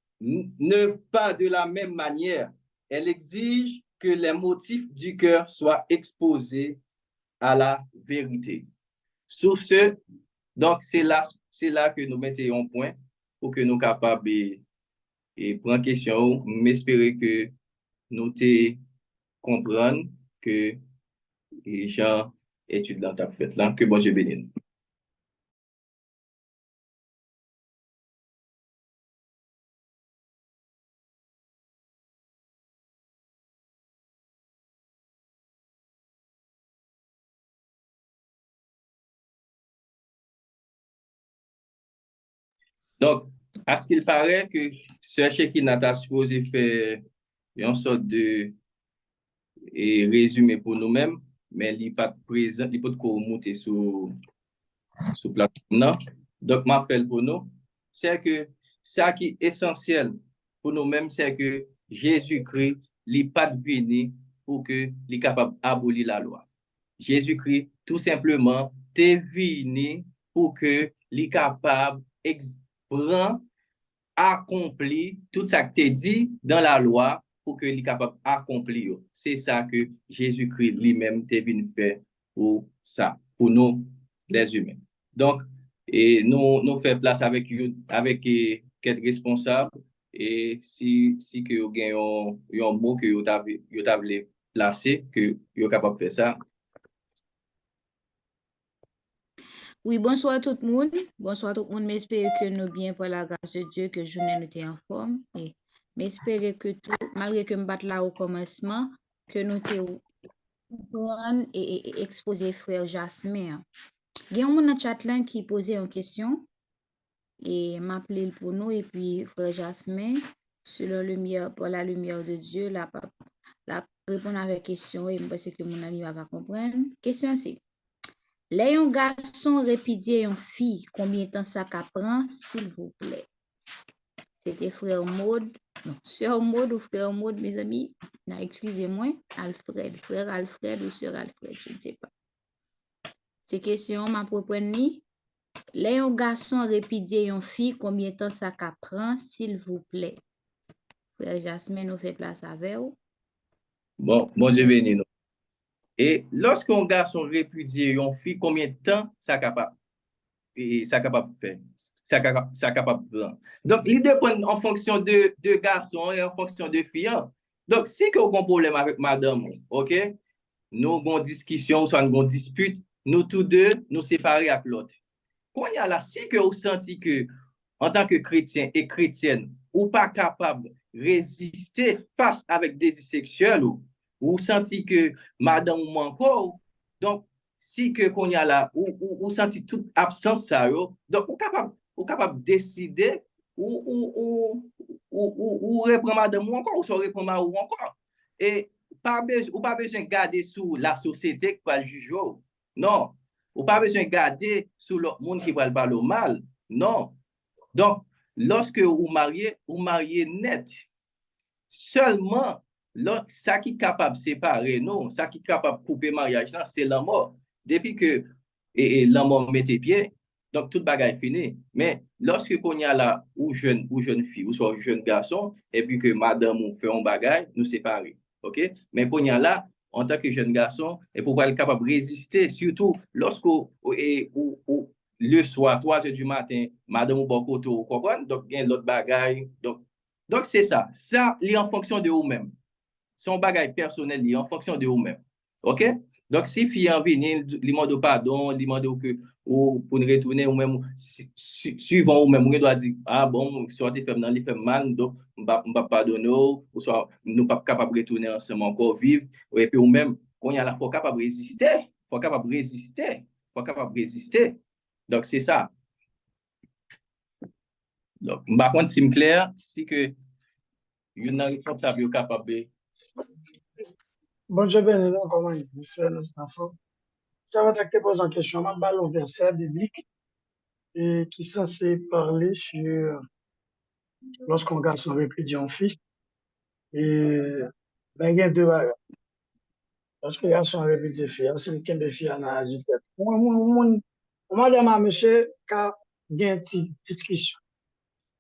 ne pas de la même manière. Elle exige que les motifs du cœur soient exposés à la vérité. Sur ce, donc c'est là que nous mettons un point pour que nous soyons capables de prendre question, m'espérer que nous te comprendre que les gens étudient dans ta fête là, que bon Dieu bénisse. Donc, à ce qu'il paraît que ce Shekinah a supposé faire une sorte de résumé pour nous-mêmes, mais il n'est pas présent, il peut pas monter sur plateforme. Donc, ma fait pour nous, c'est que ça qui est essentiel pour nous-mêmes, c'est que Jésus-Christ n'est pas venu pour que il est capable d'abolir la loi. Jésus-Christ, tout simplement, est venu pour que il est capable prendre, accomplir tout ça que tu dit dans la loi pour que il est capable d'accomplir. C'est ça que Jésus-Christ lui-même est venu faire pour ça, pour nous, les humains. Donc, et nous faisons place avec quelques responsables et si que vous avez un mot que vous avez placé, que vous êtes capable de faire ça. Oui, bonsoir tout le monde. Bonsoir tout le monde. J'espère que nous bien pour la grâce de Dieu, que journée nous était en forme. Et j'espère que tout, malgré que nous battons là au commencement, que nous te prendre et exposer frère Jasmin. Il y a un monde dans le chat là qui posait une question et m'appeler pour nous et puis frère Jasmin, selon lumière, pour la lumière de Dieu, la répondre à la question et je pense que mon ami va comprendre. Question c'est: les un garçon répudier une fille, combien de temps ça prend, s'il vous plaît? C'était frère Maud, non, sœur Maud ou frère Maud, mes amis. Non, excusez-moi, Alfred, frère Alfred ou sœur Alfred, je ne sais pas. Ces questions, ma propre ni. Les un garçon répudier une fille, combien de temps ça prend, s'il vous plaît? Frère Jasmin, nous fait place avec vous. Bon Dieu béni nous. Et lorsqu'un garçon répudie une fille, combien de temps ça capable de faire? Ça capable de prendre. Donc, il dépend en fonction de garçon et en fonction de fille. Donc, si vous avez un problème avec madame, ok? nous avons une discussion, soit nous avons une dispute, nous tous deux, nous séparer avec l'autre. Quand il y a là, si que vous sentez que, en tant que chrétien et chrétienne, ou pas capable de résister face avec des sexuels, ou sentez que madame ou encore, donc, si que qu'on y a là, ou sentez toute absence, ça, donc, ou capable de décider, ou reprendre madame ou encore, ou soit reprendre madame ou encore. Et ou pas besoin de garder sous la société qui va le juger. Non. Ou pas besoin de garder sous l'autre monde qui va le parler mal. Non. Donc, lorsque vous mariez net. Seulement, ça qui est capable de séparer, non, ça qui est capable de couper le mariage, c'est la mort. Depuis que la mort met tes pieds, donc toute bagaille est finie. Mais lorsque on y a là, ou jeune fille, ou soit jeune garçon, et puis que madame ou fait un bagaille, nous séparer. OK? Mais pour y a là, en tant que jeune garçon, et pour être capable de résister, surtout lorsque le soir, 3 heures du matin, madame ou beaucoup, vous comprenez? Donc, il y a l'autre bagaille. Donc, c'est ça. Ça, il est en fonction de vous-même. Son bagage personnel, il est en fonction de vous-même. OK? Donc, si fille en venir, il demande pardon, il demande que ou pour retourner ou même suivant ou même on doit dire ah bon, sortez fait dans les fait mal, donc on va pardonner ou soit nous pas capable de retourner ensemble encore vivre et puis ou même on y a la fois capable de résister, faut capable de résister, faut capable de résister. Donc, c'est ça. Donc, par contre, c'est clair, si que il y a responsable capable. Bon, je vais nous comment il se nos enfants. Ça va te poser en question, un ballon verset biblique et qui est censé parler sur lorsqu'on garçon répudie en fille. Et ben, il y a deux bagages. Lorsque les garçons répudie fille, c'est une de fille en âge de fait. On m'a dit à monsieur qu'il y a une discussion.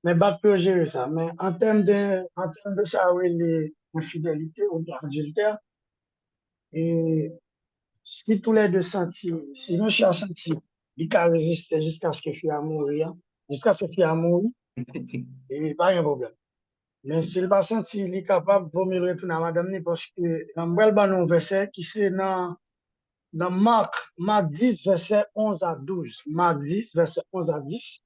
Mais pas peut gérer ça. Mais en termes de ça, oui, les infidélités ou l'adultère, et si tous les deux sentis, si nous sommes sentis, il a résisté jusqu'à ce que fille a mourir, jusqu'à ce que fille a mourir, et pas un problème. Mais s'il n'a pas senti, il est capable de me retourner à madame, parce que dans le verset qui c'est dans Marc 10, verset 11 à 12. Marc 10, verset 11 à 10.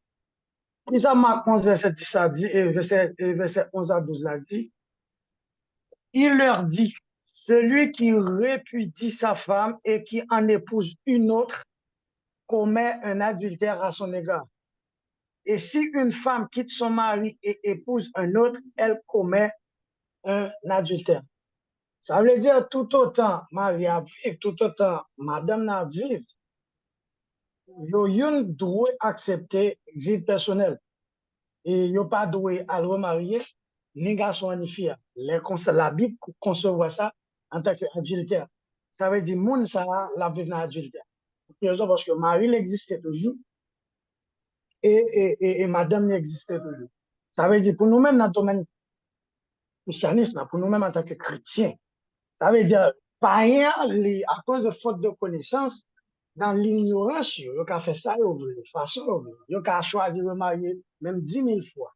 Et ça, Marc 11, verset 10 à 10, et verset 11 à 12 l'a dit. Il leur dit, celui qui répudie sa femme et qui en épouse une autre commet un adultère à son égard. Et si une femme quitte son mari et épouse un autre, elle commet un adultère. Ça veut dire tout autant mari à vivre, tout autant madame à vivre. Yon doit accepter vie personnelle. Et yon pas doit à le remarier, ni garçon ni fille. La Bible conçoit ça en tant qu'adultère. Ça veut dire moun ça la vivre dans l'adultère. Parce que mari l'existait toujours et madame n'existait toujours. Ça veut dire pour nous-mêmes dans le domaine christianisme, pour nous-mêmes en tant que chrétiens, ça veut dire païen, à cause de faute de connaissance, dans l'ignorance, il a fait ça, de façon, il a choisi de marier même 10 000 fois.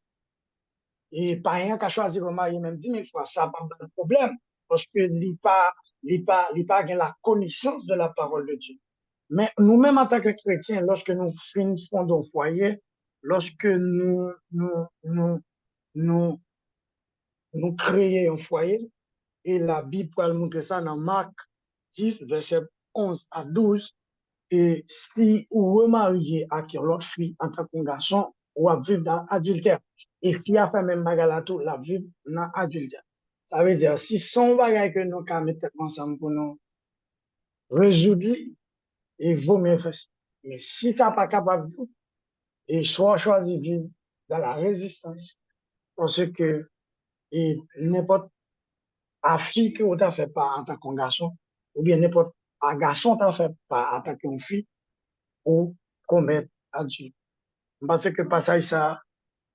Et païen qui a choisi de marier même 10 000 fois, ça n'a pas de problème, parce qu'il n'a pas la connaissance de la parole de Dieu. Mais nous-mêmes, en tant que chrétiens, lorsque nous fondons un foyer, lorsque nous créons un foyer, et la Bible peut montrer ça dans Marc 10, verset 11 à 12, et si vous remariez avec l'autre fille en tant que garçon, ou à vivre dans l'adultère, et si a fait même bagalato, la vivre dans l'adultère. Ça veut dire, si son bagage que nous avons mis ensemble pour nous résoudre, il vaut mieux faire ça. Mais si ça n'est pas capable, et soit choisi vivre dans la résistance, parce que n'importe à fille que vous avez fait pas en tant qu'un garçon, ou bien n'importe un garçon t'a fait pas en tant qu'une fille, ou commettre adulte. Parce que passage ça,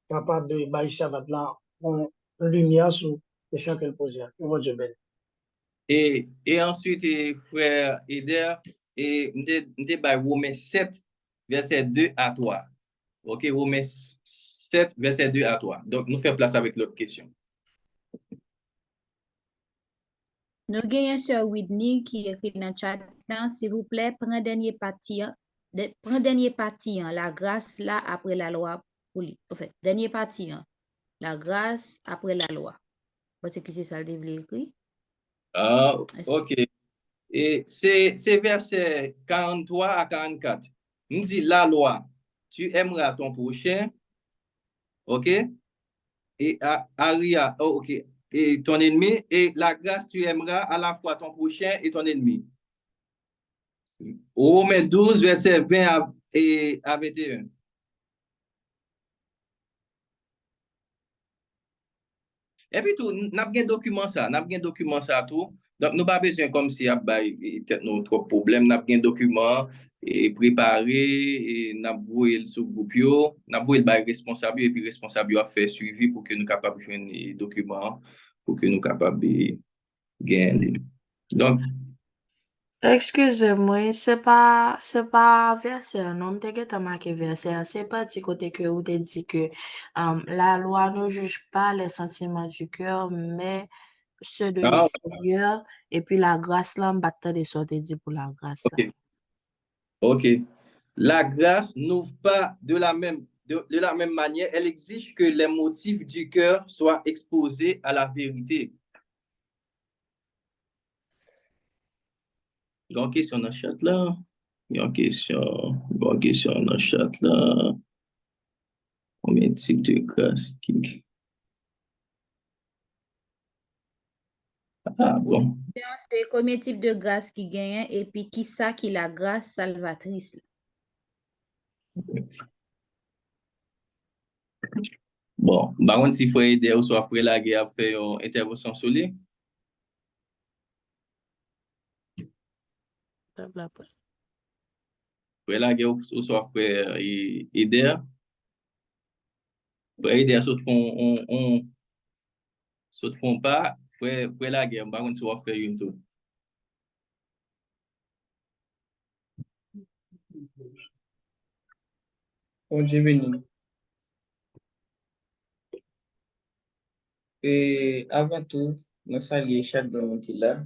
capable de baisser avec la lumière sur les questions qu'elle posait. Et ensuite, frère Eder, et nous Romains 7, verset 2 à 3. OK, Romains 7, verset 2 à 3. Donc, nous faisons place avec l'autre question. Nous gagnons sur Whitney qui écrit dans le chat, s'il vous plaît, prends dernier parti, la grâce là après la loi. En fait, dernier parti, la grâce après la loi. Parce que c'est ça le développé écrit. Ah, ok. Et c'est verset 43 à 44. Nous dit la loi, tu aimeras ton prochain, ok? Et Aria, oh, ok. Et ton ennemi, et la grâce, tu aimeras à la fois ton prochain et ton ennemi. Romains 12, verset 20 à 21. Et puis tout, nous avons un document ça tout. Donc, nous pas besoin comme si il y a peut-être trop de problèmes. Nous avons un document et préparé, et nous avons voué sur le groupe, nous avons voué le responsable, et puis le responsable a fait suivi pour que nous capables de faire des documents, pour que nous capables de gagner. Donc, Excusez-moi, c'est pas verset, non, m'te marqué verset, c'est pas du côté que vous te dit que la loi ne juge pas les sentiments du cœur, mais ceux de ah, l'extérieur, et puis la grâce là, m'batte de sorte dit pour la grâce là. ok, ok. La grâce n'ouvre pas de la même manière, elle exige que les motifs du cœur soient exposés à la vérité. Il y a une question dans le chat là. Il y a une question dans le chat là. Combien de types de grâce qui... Ah bon. C'est combien de types de grâce qui gagne et puis qui ça qui la grâce salvatrice. Bon, par contre, si frère aider ou soit frère Laguerre a fait une intervention sur lui. Frère Laguerre ou soit frère aider. Frère aider saute font pas. Frère Laguerre, par contre, soit frère une tout. Bon Dieu béni. Et avant tout, nous saluons chaque monde qui est là.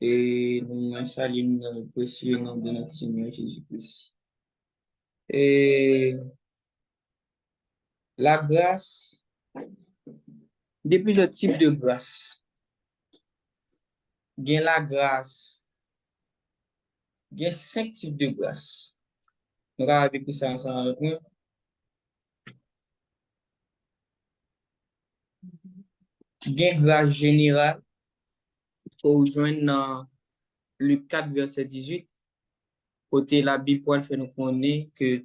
Et nous saluons dans le précieux nom de notre Seigneur Jésus-Christ. Et la grâce, il y a plusieurs types de grâce. Il y a la grâce. Il y a 5 types de grâce. Nous allons vécu ça ensemble avec nous. Il y a une grâce générale pour rejoindre dans Luc 4, verset 18. Côté la Bible, pour faire nous connaître que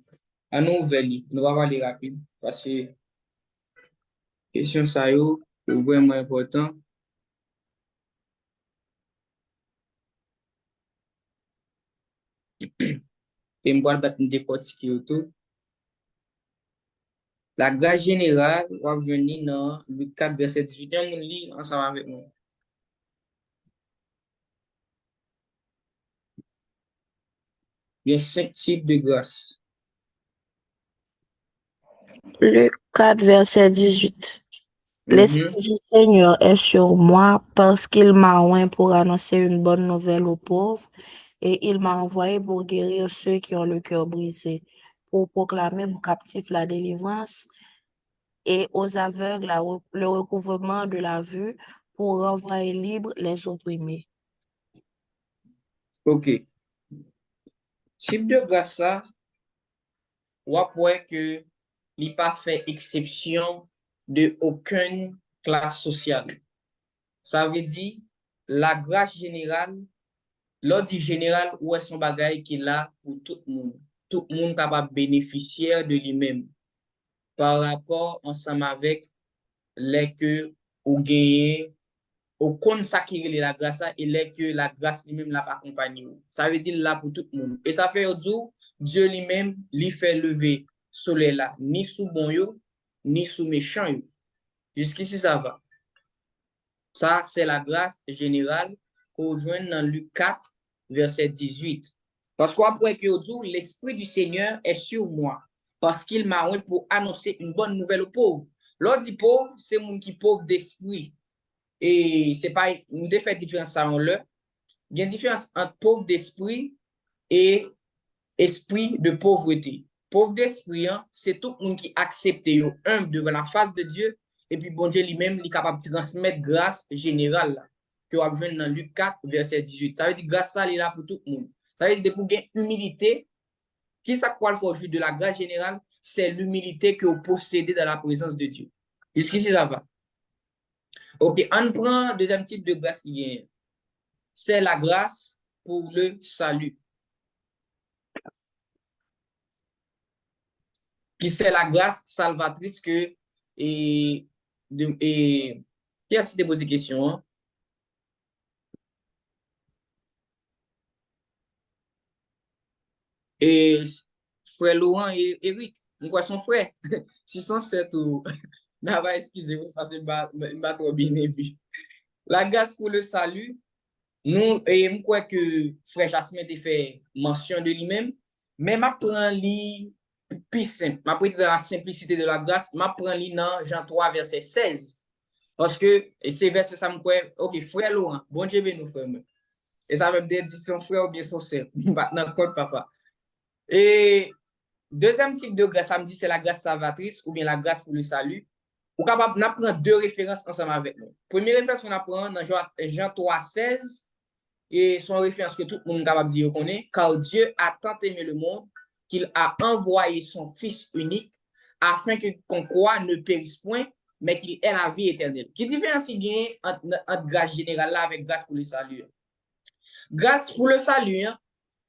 à nous ouvrir, nous allons aller rapide parce que question ça est vraiment important. Et je vais décortiquer autour. La grâce générale va venir dans Luc 4, verset 18. On lit ensemble avec nous. Il y a 5 types de grâce. Luc 4, verset 18. L'Esprit du Seigneur est sur moi parce qu'il m'a oint pour annoncer une bonne nouvelle aux pauvres et il m'a envoyé pour guérir ceux qui ont le cœur brisé, pour proclamer aux captifs la délivrance et aux aveugles le recouvrement de la vue, pour renvoyer libres les opprimés. Ok. Type de grâce ça, on voit que il n'a pas fait exception de aucune classe sociale. Ça veut dire la grâce générale, l'ordre général, où est son bagage qui est là pour tout le monde. Tout le monde capable de bénéficier de lui-même par rapport ensemble avec les que ou gagné au consacrer la grâce et les que la grâce lui-même l'a pas accompagné. Ça veut dire là pour tout le monde. Et ça fait aujourd'hui Dieu lui-même lui fait lever soleil là ni sous bon yo ni sous méchant yo. Jusqu'ici ça va. Ça c'est la grâce générale qu'on joint dans Luc 4 verset 18. Parce qu'après que aujourd'hui l'esprit du Seigneur est sur moi parce qu'il m'a oint pour annoncer une bonne nouvelle aux pauvres. L'autre dit pauvre, c'est mon qui pauvre d'esprit. et c'est pas une fait différence ça en là. Il y a une différence entre pauvre d'esprit et esprit de pauvreté. Pauvre d'esprit, hein, c'est tout le monde qui accepte humble devant la face de Dieu et puis bon Dieu lui-même il est capable de transmettre grâce générale là, que vous avez dans Luc 4 verset 18. Ça veut dire grâce ça il est là pour tout le monde. Ça veut dire pour gagner humilité, qui ça quoi il faut jouer de la grâce générale, c'est l'humilité que vous possédez dans la présence de Dieu. Est-ce que ça va? OK, on prend deuxième type de grâce qui est, c'est la grâce pour le salut. Qui c'est la grâce salvatrice que et qui a cité posé question hein? Et frère Laurent et Eric, moi son frère 607 ou excusez-moi parce que m'a trop bien aimé. La grâce pour le salut, nous et je crois que frère Jasmin a fait mention de lui-même, mais m'a prend lui plus simple, m'a pris dans la simplicité de la grâce, m'a prend lui dans Jean 3 verset 16. Parce que c'est verset ça me croit, OK, frère Laurent, bon Dieu bénisse nous frère. Et ça veut me dire son frère ou bien son sœur, dans code papa. Et deuxième type de grâce, ça me dit c'est la grâce salvatrice ou bien la grâce pour le salut. Ou capable d'apprendre deux références ensemble avec nous. Première référence qu'on apprend dans Jean 3, 16, et son référence que tout le monde est capable de dire qu'on est, car Dieu a tant aimé le monde qu'il a envoyé son Fils unique afin que qu'on croit ne périsse point, mais qu'il ait la vie éternelle. Qui différence il y a entre grâce générale là avec grâce pour le salut? Grâce pour le salut,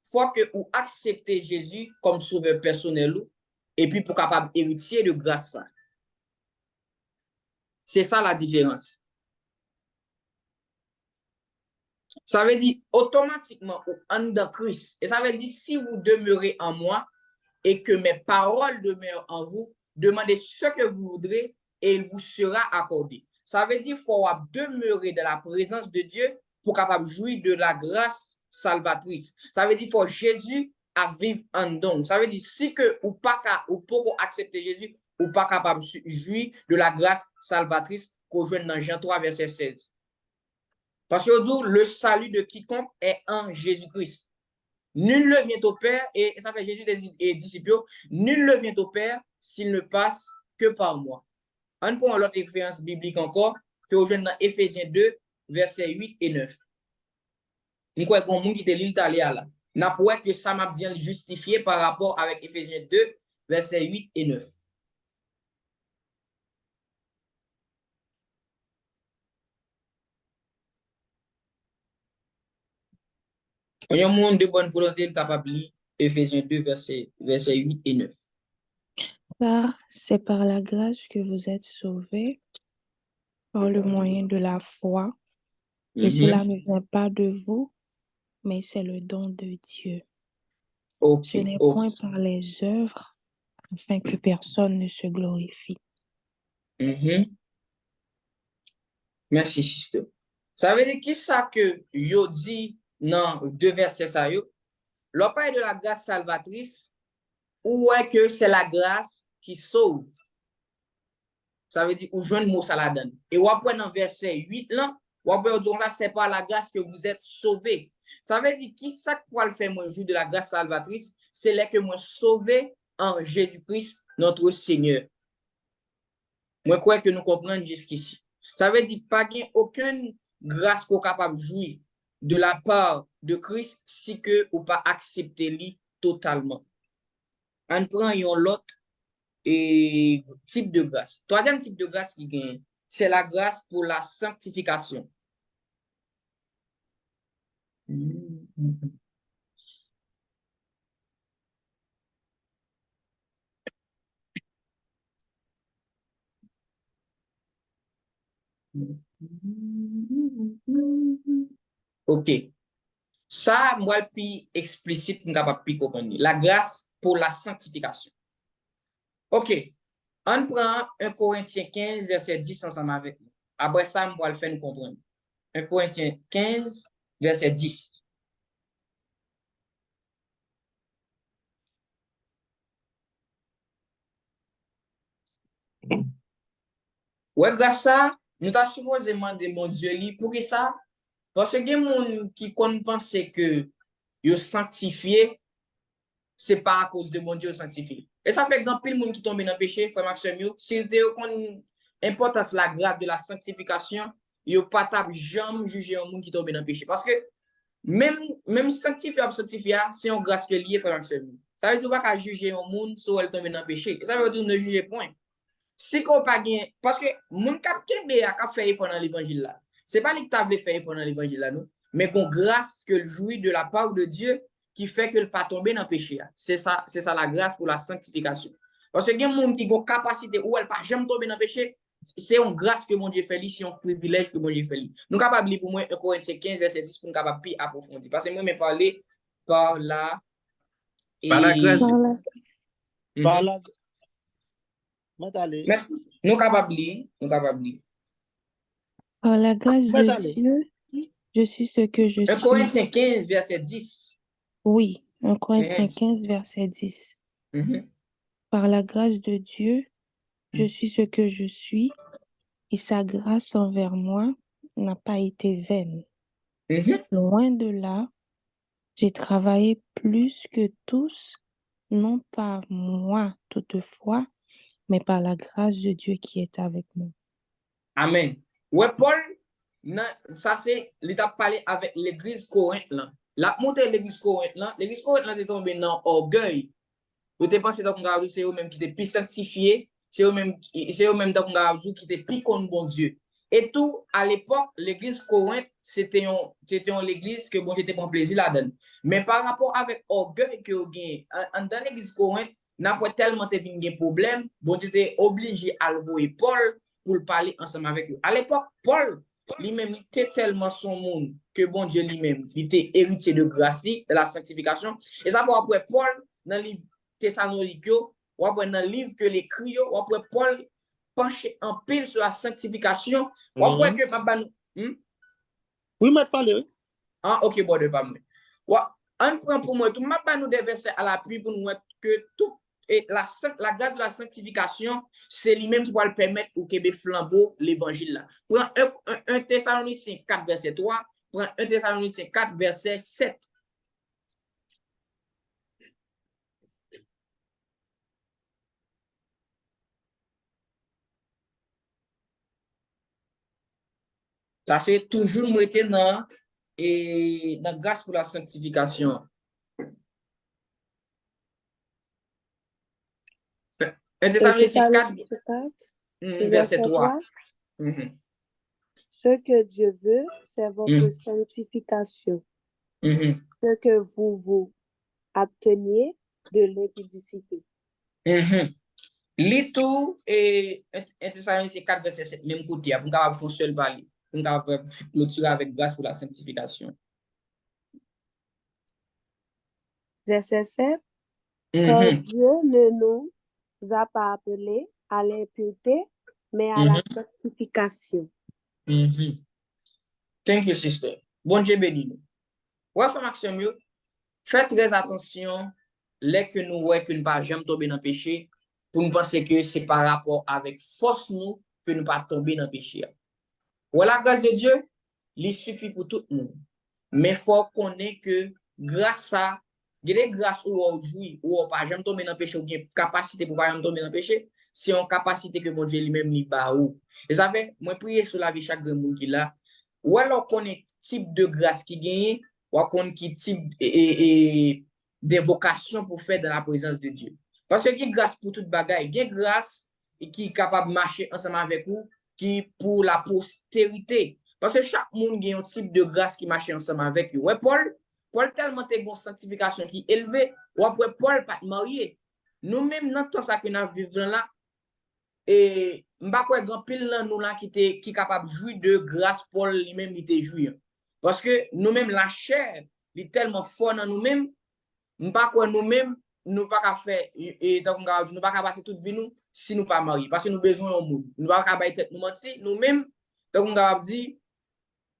faut que vous acceptez Jésus comme sauveur personnel et puis pour capable héritier de grâce. C'est ça la différence. Ça veut dire automatiquement en dans Christ. Et ça veut dire si vous demeurez en moi et que mes paroles demeurent en vous, demandez ce que vous voudrez et il vous sera accordé. Ça veut dire qu'il faut demeurer dans la présence de Dieu pour capable jouir de la grâce salvatrice. Ça veut dire qu'il faut Jésus à vivre en don. Ça veut dire si que ou pas ou pour accepter Jésus ou pas capable de jouir de la grâce salvatrice qu'on joue dans Jean 3 verset 16. Parce que le salut de quiconque est en Jésus-Christ. Nul ne vient au Père, et ça fait Jésus et disciples, nul ne vient au Père s'il ne passe que par moi. On prend l'autre référence biblique encore, que au jeune dans Éphésiens 2, versets 8 et 9. Nous croyons qu'on monde qui était l'Italie là. N'a pas que ça m'a bien justifié par rapport avec Éphésiens 2, versets 8 et 9. Il y a un monde de bonne volonté capable de lire Éphésiens 2, versets 8 et 9. Car c'est par la grâce que vous êtes sauvés, par le moyen de la foi, et cela ne vient pas de vous, mais c'est le don de Dieu. Ce n'est point par les œuvres, afin que personne ne se glorifie. Merci, sister. Ça veut dire qui ça que yo dit dans deux versets ça yo? L'on parle de la grâce salvatrice ou est que c'est la grâce qui sauve? Ça veut dire ou joindre mot ça la donne. Et ou après dans verset 8 là, ou après dire là c'est par la grâce que vous êtes sauvés. Ça veut dire qui ça quoi le fait moi jour de la grâce salvatrice, c'est là que moi sauvé en Jésus-Christ notre Seigneur. Moi crois que nous comprenons jusqu'ici. Ça veut dire pas qu'il n'y a aucune grâce qu'on est capable de jouir de la part de Christ si que ou pas accepter lui totalement. On prend l'autre type de grâce. Troisième type de grâce qui gagne, c'est la grâce pour la sanctification. OK. Ça, moi, le plus explicite, je ne capable de comprendre. La grâce pour la sanctification. OK. On prend 1 Corinthiens 15, verset 10 ensemble avec nous. Après ça, on va le faire nous comprendre. 1 Corinthiens 15, verset 10. Ouais, grâce ça, nous t'a supposé demander mon Dieu li pour que ça parce que il y a des gens qui pensent que yo sanctifié c'est pas à cause de mon Dieu sanctifié. Et ça fait que dans pile monde qui tombe dans le péché, frère Maxime, s'il te connaît l'importance la grâce de la sanctification, yo pas table jamais juger un monde qui tombe dans le péché parce que même sanctifié ou sanctifié, c'est une grâce que lié frère Maxime. Ça veut dire pas juger un monde si elle tombe dans le péché. Ça veut dire ne juger point. Si qu'on pas gain parce que mon cap kembe a fait effort dans l'évangile là. C'est pas lui qui t'a fait effort dans l'évangile là non, mais qu'on grâce que le jouit de la part de Dieu qui fait que le pas tomber dans le péché. C'est ça la grâce pour la sanctification. Parce que il y a des gens qui ont capacité ou elle pas jamais tomber dans le péché, c'est une grâce que mon Dieu fait lui, c'est un privilège que mon Dieu fait lui. Nous capable lire pour moi 1 Corinthiens 15 verset 10 pour nous capable plus approfondir parce que moi me parler par là et Par la grâce de Par la M'attendez. nous capable lire. Par la grâce de M'attendez. Dieu, je suis ce que je 1 suis. Corinthiens 15 verset 10. Oui, 1 Corinthiens Mhm. 15, verset 10. Mhm. Par la grâce de Dieu, je suis ce que je suis, et sa grâce envers moi n'a pas été vaine. Mhm. Loin de là, j'ai travaillé plus que tous, non par moi toutefois, mais par la grâce de Dieu qui est avec moi. Amen. Ouais, Paul, ça c'est, il a parlé avec l'église Corinthe là. La montée l'église Corinthe là est tombée dans orgueil. Vous te pensez que c'est eux même qui étaient plus sanctifiés, c'est eux même qui étaient plus contre bon Dieu. Et tout, à l'époque, l'église Corinthe, c'était l'église que bon Dieu était prend plaisir là-dedans. Mais par rapport avec orgueil que vous gagnez, dans l'église Corinthe, n'a pas tellement de problème, bon Dieu était obligé à envoyer Paul pour parler ensemble avec eux. À l'époque, Paul, lui-même, il était tellement son monde que bon Dieu lui-même, il était héritier de grâce, de la sanctification. Et ça, après Paul, dans le livre Thessalonique, ou après dans le livre que l'écrit, ou après Paul penché en pile sur la sanctification, ou après que Oui, m'a parlé. Oui. Ah, ok, bon, de pas moi. On prend pour moi tout, m'a pas nous des versets à l'appui pour nous mettre que tout et la grâce de la sanctification, c'est lui-même qui va le permettre au Québec flambeau l'évangile là. Prends 1 Thessaloniciens 4 verset 3, prends 1 Thessaloniciens 4 verset 7. Ça c'est toujours maintenant et dans grâce pour la sanctification. 1 Thessaloniciens 4 verset 3. Ce que Dieu veut, c'est votre sanctification. Ce que vous obteniez de l'impudicité. Lis tout et 1 Thessaloniciens 4 verset 7 même côté pour capable faire seul parler pour capable clôturer avec grâce pour la sanctification. Verset 7. Car Dieu ne nous a pas appelés à l'impureté, mais à la sanctification. Thank you, sister. Bon Dieu béni nous. Ouais, frère Maxime, faites très attention les que nous ouais que nous pas jamais tomber dans le péché pour nous penser que c'est par rapport avec force nous que nous pas tomber dans le péché. Ouais, la grâce de Dieu, il suffit pour tout le monde. Mais il faut connaître que grâce à il y a des grâces où on jouit, où on pas jamais tomber dans le péché, ou bien capacité pour pas jamais tomber dans le péché, c'est une capacité que mon Dieu lui-même lui bat ou. Et ça fait, moi prier sur la vie chaque monde qui là, ou alors connaît type de grâce qui gagne, ou connaît qui type de vocation pour faire dans la présence de Dieu. Parce que il y a grâce pour toute bagaille, il y a grâce qui est capable de marcher ensemble avec vous, qui pour la postérité. Parce que chaque monde a un type de grâce qui marche ensemble avec vous. Ouais, Paul tellement te une sanctification qui est élevée, ou après Paul pas marié. Nous-mêmes, dans tout ça que nous vivons là, et m'ba quoi grand pile là nous là qui capable jouir de grâce Paul lui-même il te jouir. Parce que nous-mêmes la chair, il est tellement fort dans nous-mêmes, m'ba quoi nous-mêmes nous pas faire et donc nous pas passer toute vie nous si nous pas mariés parce que nous besoin au monde. Nous pas capable tête nous mentir nous-mêmes donc on va dire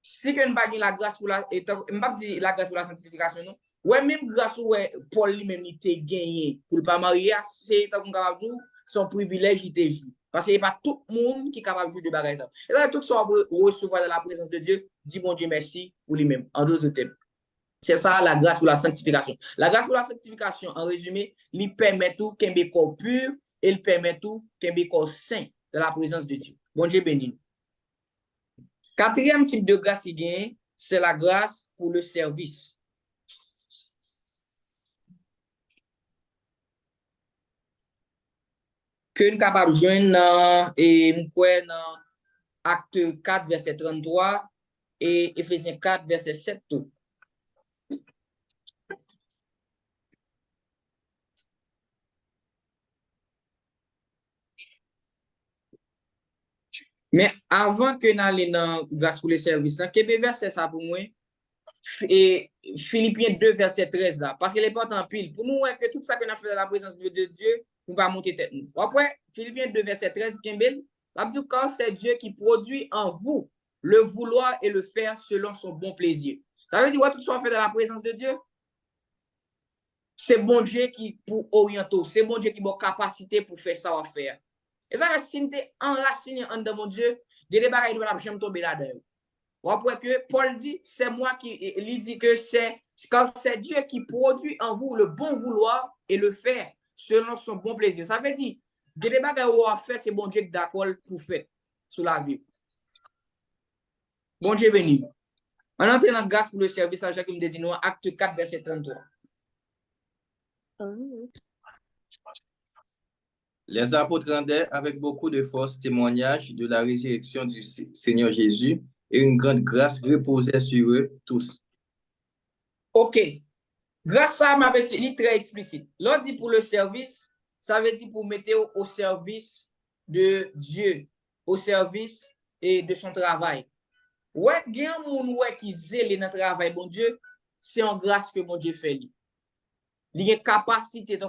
si que nous pas la grâce pour la et m'pa dire la grâce pour la sanctification non. Ouais même grâce ouais Paul lui-même il te gagné pour pas marier c'est donc on va dire son privilège il te joue. Parce qu'il n'y a pas tout le monde qui est capable de jouer de bagages. Et là, tout ça, on recevoir dans la présence de Dieu, dit bon Dieu merci pour lui-même, en d'autres termes. C'est ça la grâce pour la sanctification. La grâce pour la sanctification, en résumé, lui permet tout qu'un corps pur et il permet tout qu'un corps saint dans la présence de Dieu. Bon Dieu béni. Quatrième type de grâce qui gagne, c'est la grâce pour le service. Que nous capable de joindre dans Acte 4, verset 33 et Éphésiens 4, verset 7. Mais avant que nous allions dans grâce pour le service, quel verset ça pour moi? Et Philippiens 2, verset 13 là. Parce qu'il est important pile. Pour nous, que tout ça que nous avons fait dans la présence de Dieu, nous va monter tête. Après, Philippiens 2, verset 13, Kimbel, la dit car c'est Dieu qui produit en vous le vouloir et le faire selon son bon plaisir. Ça veut dire que tout ça fait dans la présence de Dieu. C'est bon Dieu qui pour orienter, c'est bon Dieu qui a capacité pour faire ça à faire. Et ça, si tu es enraciné en de mon Dieu, des débats de la chambre tomber là-dedans. Après que Paul dit, c'est moi qui lui dit que c'est Dieu qui produit en vous le bon vouloir et le faire selon son bon plaisir. Ça veut dire, des débats qu'on a fait, c'est bon Dieu qui d'accord pour faire sur la vie. Bon Dieu béni. On entre dans la grâce pour le service à Jacques me dit nous, acte 4, verset 33. Les apôtres rendaient avec beaucoup de force témoignage de la résurrection du Seigneur Jésus et une grande grâce reposait sur eux tous. Ok. Grâce à ma version très explicite. L'on dit pour le service, ça veut dire pour mettre au service de Dieu, au service et de son travail. Ouais, il y a un monde qui zèle dans le travail, bon Dieu, c'est en grâce que mon Dieu fait. Il y a une capacité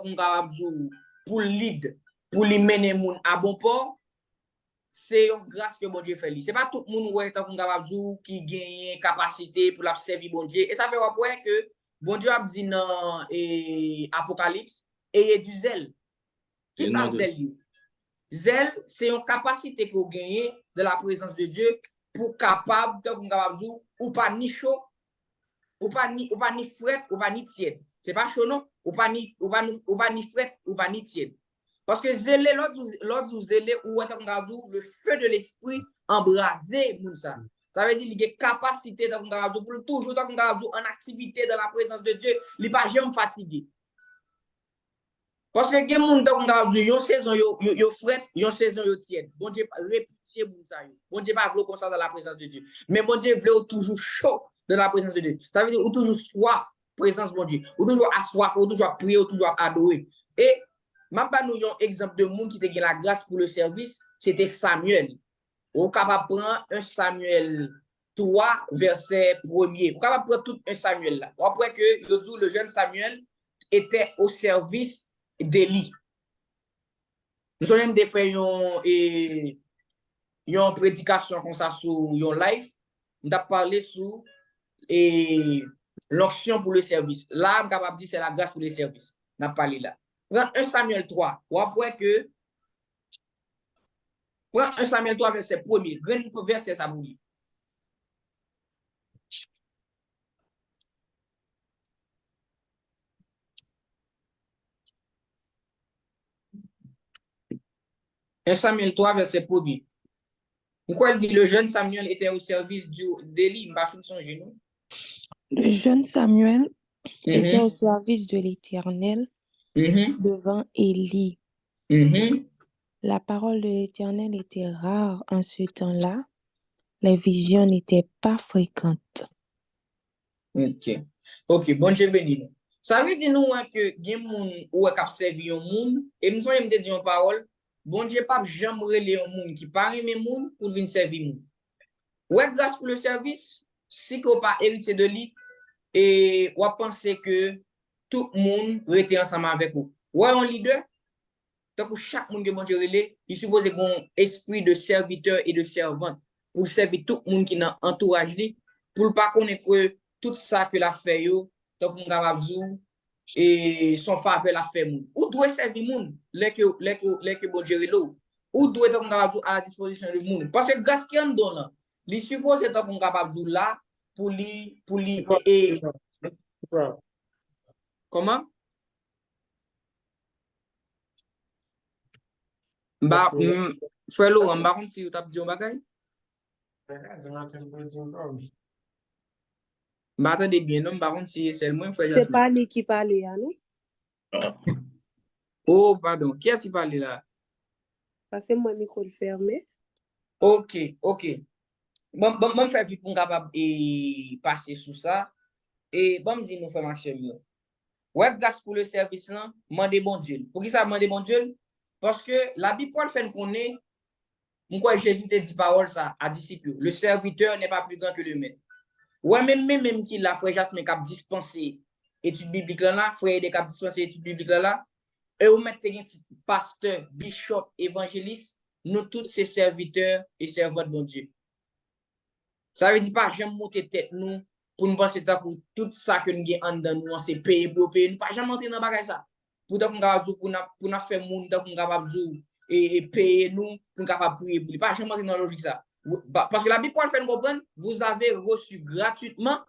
pour lead, pour lui mener moun à bon port, c'est une grâce que mon Dieu fait. Ce n'est pas tout le monde qui gagne capacité pour la servir bon Dieu. Et ça fait après que bon Dieu a dit dans Apocalypse, ayez du zèle. Qui ça zèle? Zèle, c'est une capacité que vous gagnez de la présence de Dieu pour capable ou pas ni chaud, ou pas ni fret, ou pas ni tiède. C'est pas chaud non, ou pas ni fret, ou pas ni tiède. Parce que zélé, l'autre zélé, ou le feu de l'esprit embrasé, ça veut dire qu'il y a capacité pour toujours en activité dans la présence de Dieu, il n'est pas jamais fatigué. Parce que il y a des gens qui saison yo fret, yo saison yo tiède. Bon Dieu répétier ça. Bon Dieu pas vouloir comme ça dans la présence de Dieu. Mais bon Dieu veut toujours chaud dans la présence de Dieu. Ça veut dire ou toujours soif présence bon Dieu. Ou toujours assoif, ou toujours prier, ou toujours adorer. Et même pas nous un exemple de monde qui te la grâce pour le service, c'était Samuel. On capable prendre un Samuel 3 verset 1er. On capable prendre tout un Samuel là. Après que le jeune Samuel était au service d'Élie. Nous avons fait une prédication comme ça sur un live. Nous avons parlé sur l'onction pour le service. Là, je capable de dire c'est la grâce pour le service. Nous avons parlé là. Prends 1 Samuel 3. Ou après que prends 1 Samuel 3 verset 1er. Grand verset ça vous dit. Samuel 3, verset 1er. Pourquoi il dit le jeune Samuel était au service d'Élie? Le jeune Samuel était au service de l'Éternel devant Élie. La parole de l'Éternel était rare en ce temps-là. Les visions n'étaient pas fréquentes. Ok, bon Dieu béni. Ça veut dire nous que il y a des gens qui ont servi un monde et nous sommes dit une parole. Bon Dieu pas jamais relé un monde qui parle mes monde pour venir servir monde. Ouais, grâce pour le service, si qu'on pas hérité de lui et on penser que tout le monde rete ensemble avec vous. Ouais, un leader, tant que chaque monde que bon Dieu relé, il suppose un esprit de serviteur et de servante pour servir tout le monde qui dans entourage lui pour pas connaître que tout ça que la fait yo, tant qu'on capable et son faveur la fait moun. Ou doit servir moun, les que bon Dieu relé. ou doit être capable à la disposition du monde. Parce que grâce qui en donne, il suppose être capable de là pour lui et comment? Bah, frère Laurent, par contre, si vous avez dit un bagage, bah, attendez bien, non, par contre, si c'est le moins, frère C'est Jasmine. pas lui qui parle, non? Oh, pardon, qui est-ce qui parle là? Parce que moi, micro le fermé. Ok. Bon, faire vite pour capable et passer sous ça. Et bon, me dit nous faire marcher mieux. Ouais, grâce pour le service là, demandez bon Dieu. Pour qui ça demandez bon Dieu? Parce que la Bible fait qu'on est, pourquoi Jésus te dit parole ça à disciples. Le serviteur n'est pas plus grand que le maître. Ouais, même qui la frère Jasmin cap dispenser études bibliques là, frère des cap dispenser études bibliques là, et vous mettez un pasteur, bishop, évangéliste, nous tous ces serviteurs et servantes de bon Dieu. Ça veut dire pas jamais monter tête nous pour nous penser pour tout ça que nous avons en dedans nous, c'est payer pour payer, nous pas jamais monter dans bagage ça. Pour qu'on capable pour nous faire monde qu'on capable et payer nous pour capable prier pour pas jamais monter dans la logique ça. Parce que la Bible fait nous comprendre, vous avez reçu gratuitement,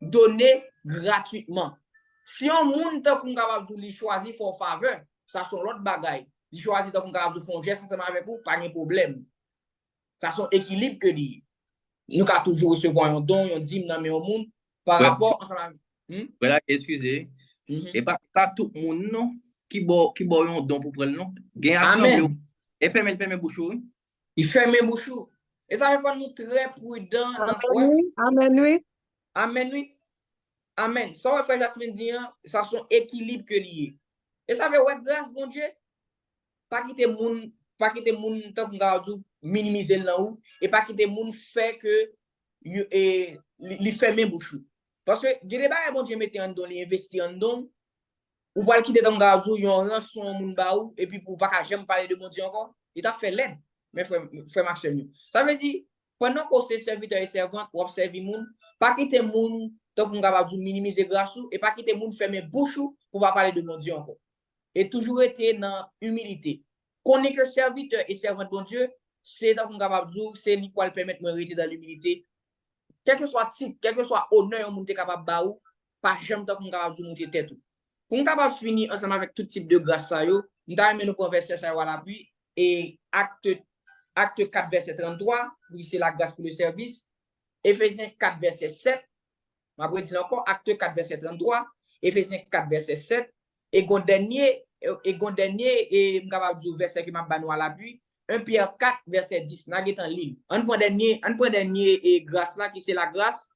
donné gratuitement. Si on monde qu'on capable de choisir pour faveur, ça sont l'autre bagaille. Il choisit qu'on capable de faire un geste ensemble avec vous, pas de problème. Ça sont équilibre que dit. Nous avons toujours recevoir un don, un dîme dans le monde par rapport à Voilà, excusez. Et pas tout le monde non qui boit un don pour prendre non. Amen. Et ferme bouchou. Il ferme bouchou. Et ça fait nous très prudents dans Amen, oui. Amen, oui. Amen. Ça va frère Jasmine dit, ça sont équilibre que lié. Et ça fait ouais grâce bon Dieu. Pas quitter moun tant qu'on minimiser là où et pas quitter moun fait que li fermer bouchou. Parce que des ba bon Dieu mettre en don, li investir en don ou pas quitter dans gazou yon rançon moun ba ou et puis pour pas jamais parler de mon Dieu encore, il t'a fait l'aide. Mais frère Maxime. Ça veut dire pendant qu'on c'est serviteur et servante ou observer moun, pas quitter moun tant qu'on capable minimiser grâce et pas quitter moun fermer bouchou pour pas parler de mon Dieu encore. Et toujours été dans humilité. Connaît que serviteur et servant de bon Dieu, c'est dans qu'on capable de c'est lui qui va permettre de rester dans l'humilité. Quel que soit titre, quel que soit honneur, on est capable de baou, pas jamais dans qu'on capable de monter tête. Pour capable finir ensemble avec tout type de grâce ça yo, nous avons nous converser ça à l'appui et acte 4 verset 33, oui c'est la grâce pour le service. Éphésiens 4 verset 7. Je vais dire encore acte 4 verset 33, Éphésiens 4 verset 7. Et gon dernier et m'capable du verset qui m'a banou à l'appui 1 Pierre 4 verset 10 n'a en ligne. Un point dernier et grâce là qui c'est la grâce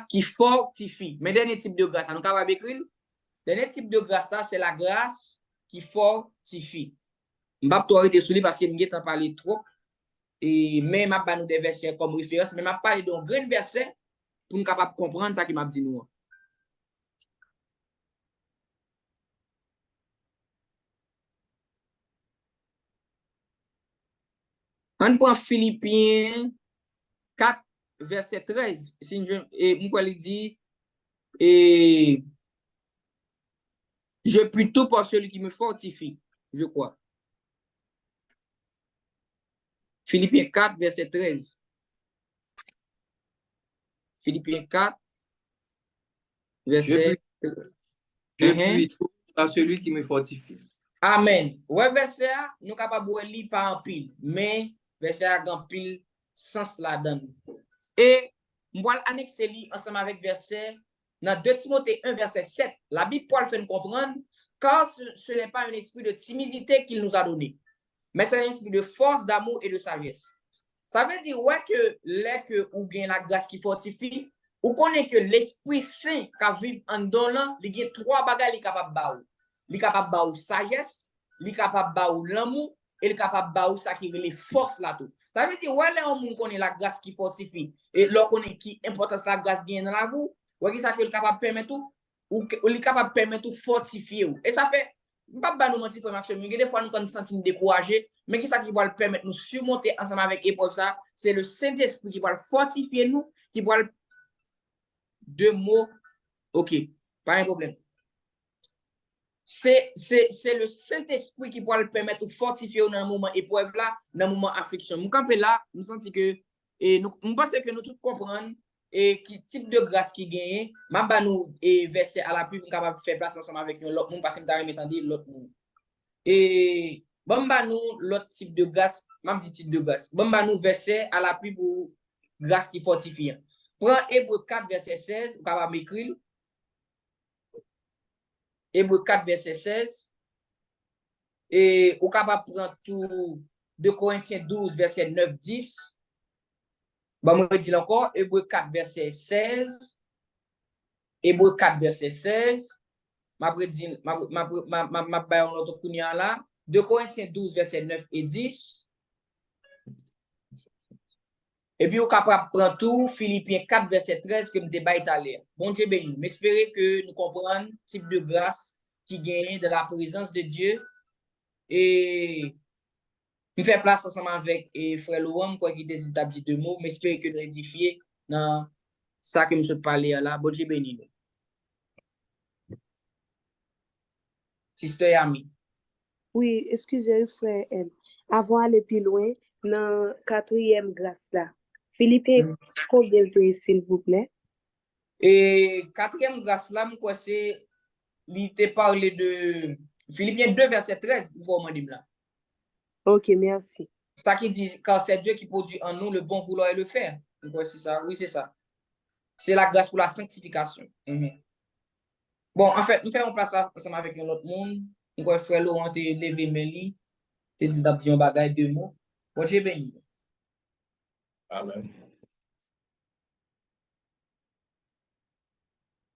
qui fortifie. Mais dernier type de grâce, nous capable écrire. Dernier type de grâce ça c'est la grâce qui fortifie. M'pa tout arrêter sur lui parce que nous t'en parler trop et même m'a banou des versets comme référence mais m'a parlé d'un grand verset pour nous capable comprendre ça qui m'a dit nous. On prend Philippiens 4 verset 13 et moi il dit et je puis tout par celui qui me fortifie, je crois. Philippiens 4 verset 13. Philippiens 4 verset Je puis tout par celui qui me fortifie. Amen. Ouais verset nous capable de lire par en pile, mais verset a grand pile sens la donne. Et moi annexer li ensemble avec verset dans 2 Timothée 1 verset 7. La Bible pour le faire comprendre car ce n'est pas un esprit de timidité qu'il nous a donné, mais c'est un esprit de force, d'amour et de sagesse. Ça veut dire ouais que les que ou bien la grâce qui fortifie ou connaît que l'Esprit Saint qui vit en donnant, il y a 3 bagages capable ba ou. Il capable ba ou sagesse, il capable ba ou l'amour et il capable ba ou ça qui les forces là tout. Ça veut dire ouais les on connaît la grâce qui fortifie et leur connaît qui importance la grâce gagne dans la vie, ouais qui ça que capable permettre tout ou il capable permettre tout fortifier ou. Et ça fait pas nous mentir frère Maxime, des fois nous quand nous sentons découragés, mais qui ça qui va le permettre nous surmonter ensemble avec épreuve ça, c'est le Saint-Esprit qui va fortifier nous, qui va 2 mots. OK, pas un problème. c'est le Saint-Esprit qui pourra le permettre de fortifier dans le moment épreuve là, dans le moment affliction. Nous campons là, nous sentons que, et nous pensons que nous tous comprenons et qui type de grâce qui gagne, m'a nous et verset à la pub capable de faire place ensemble avec l'autre monde parce que nous m'entendez l'autre monde. Et bon nous l'autre type de grâce, m'a dit type de grâce. Bon nous verset à la pub pour grâce qui fortifie. Prends Hébreux 4 verset 16, vous capable m'écrire. Hébreux 4 verset 16. Et vous capable prendre tout de Corinthiens 12 verset 9 10. Bon, moi, je dis encore, Hébreux 4, verset 16. Hébreux 4, verset 16. Ma autre là. 2 Corinthiens 12, verset 9 et 10. Et puis, vous capable prendre tout, Philippiens 4, verset 13, que je débat italien. Bon Dieu béni. J'espère que nous comprenons le type de grâce qui gagne de la présence de Dieu. Et nous faisons place ensemble avec frère Laurent, quoi qui désire dire deux mots, mais j'espère que nous édifions dans ça que je parle là. Bon Dieu béni. Sister Yami. Oui, excusez, frère M. Avant d'aller plus loin, dans 4e grâce là. Philippe, combien de s'il vous plaît? Et 4e grâce là, moi, c'est, il te parlé de Philippiens 2, verset 13, pour moi, là. Ok, merci. Ça qui dit, car c'est Dieu qui produit en nous le bon vouloir et le faire. C'est ça? Oui, c'est ça. C'est la grâce pour la sanctification. Bon, en fait, nous faisons place ensemble avec un autre monde. Nous frère Laurent te levé Mélie, te dit d'abdion bagaille deux mots. Bon Dieu béni. Amen.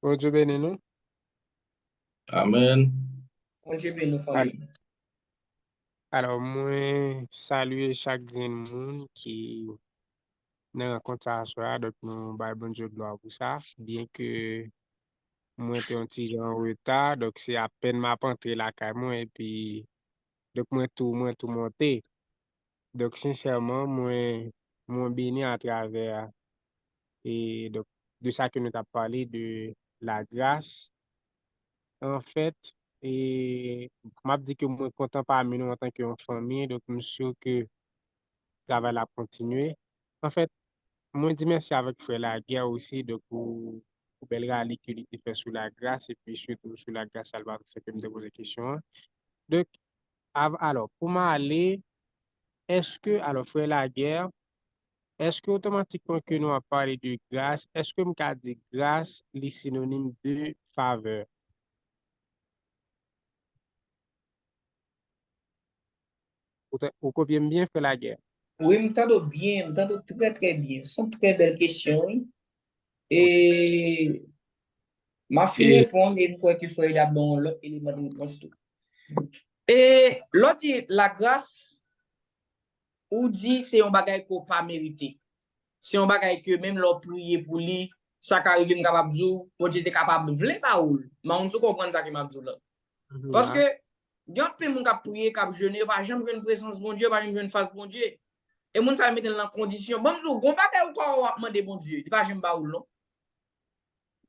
Bon Dieu béni nous. Amen. Bon Dieu béni, famille. Alors, moi, saluer chaque monde qui nous rencontre ça soir, donc nous, bon Dieu gloire pour ça, bien que moi, j'étais un petit en retard, donc c'est à peine m'a entré la caille, et puis, donc moi, tout monté. Donc, sincèrement, moi, béni à travers, et donc, de ça que nous avons parlé, de la grâce, en fait, et m'a dit que moi, content parmi nous en tant qu'une famille, donc, je suis sûr que ça va la continuer. En fait, moi, je dis merci avec Frère la guerre aussi, donc, pour belle réalité qu'il fait sous la grâce, et puis surtout sous la grâce salvatrice, c'est que me poser question. Donc, alors, pour m'aller, est-ce que, alors, Frère la guerre, est-ce que automatiquement que nous avons parlé de grâce, est-ce que nous avons dit grâce, les synonymes de faveur? Vous comprenez bien, Frère la guerre? Oui, m'entends bien, m'entends très très bien. Ce sont très belles questions. Et ma fille répond, et je crois qu'il faut y avoir bon l'autre élément de réponse tout. Et l'autre dit la grâce, ou dit c'est un bagage qu'on pas mérité. C'est un bagage que même l'on prier pour lui, ça qu'arrive capable de dire, pour Dieu est capable de vouloir pas ou. Mais on se comprend ça qui m'a dit là. Parce que quand peu monde qui prier, qui jeûner, pas jamais une présence bon Dieu, pas jamais une face bon Dieu. Et moun ça mettre dans condition, bon jour, gon bagay ou quoi demander bon Dieu, il pas jamais ba ou non.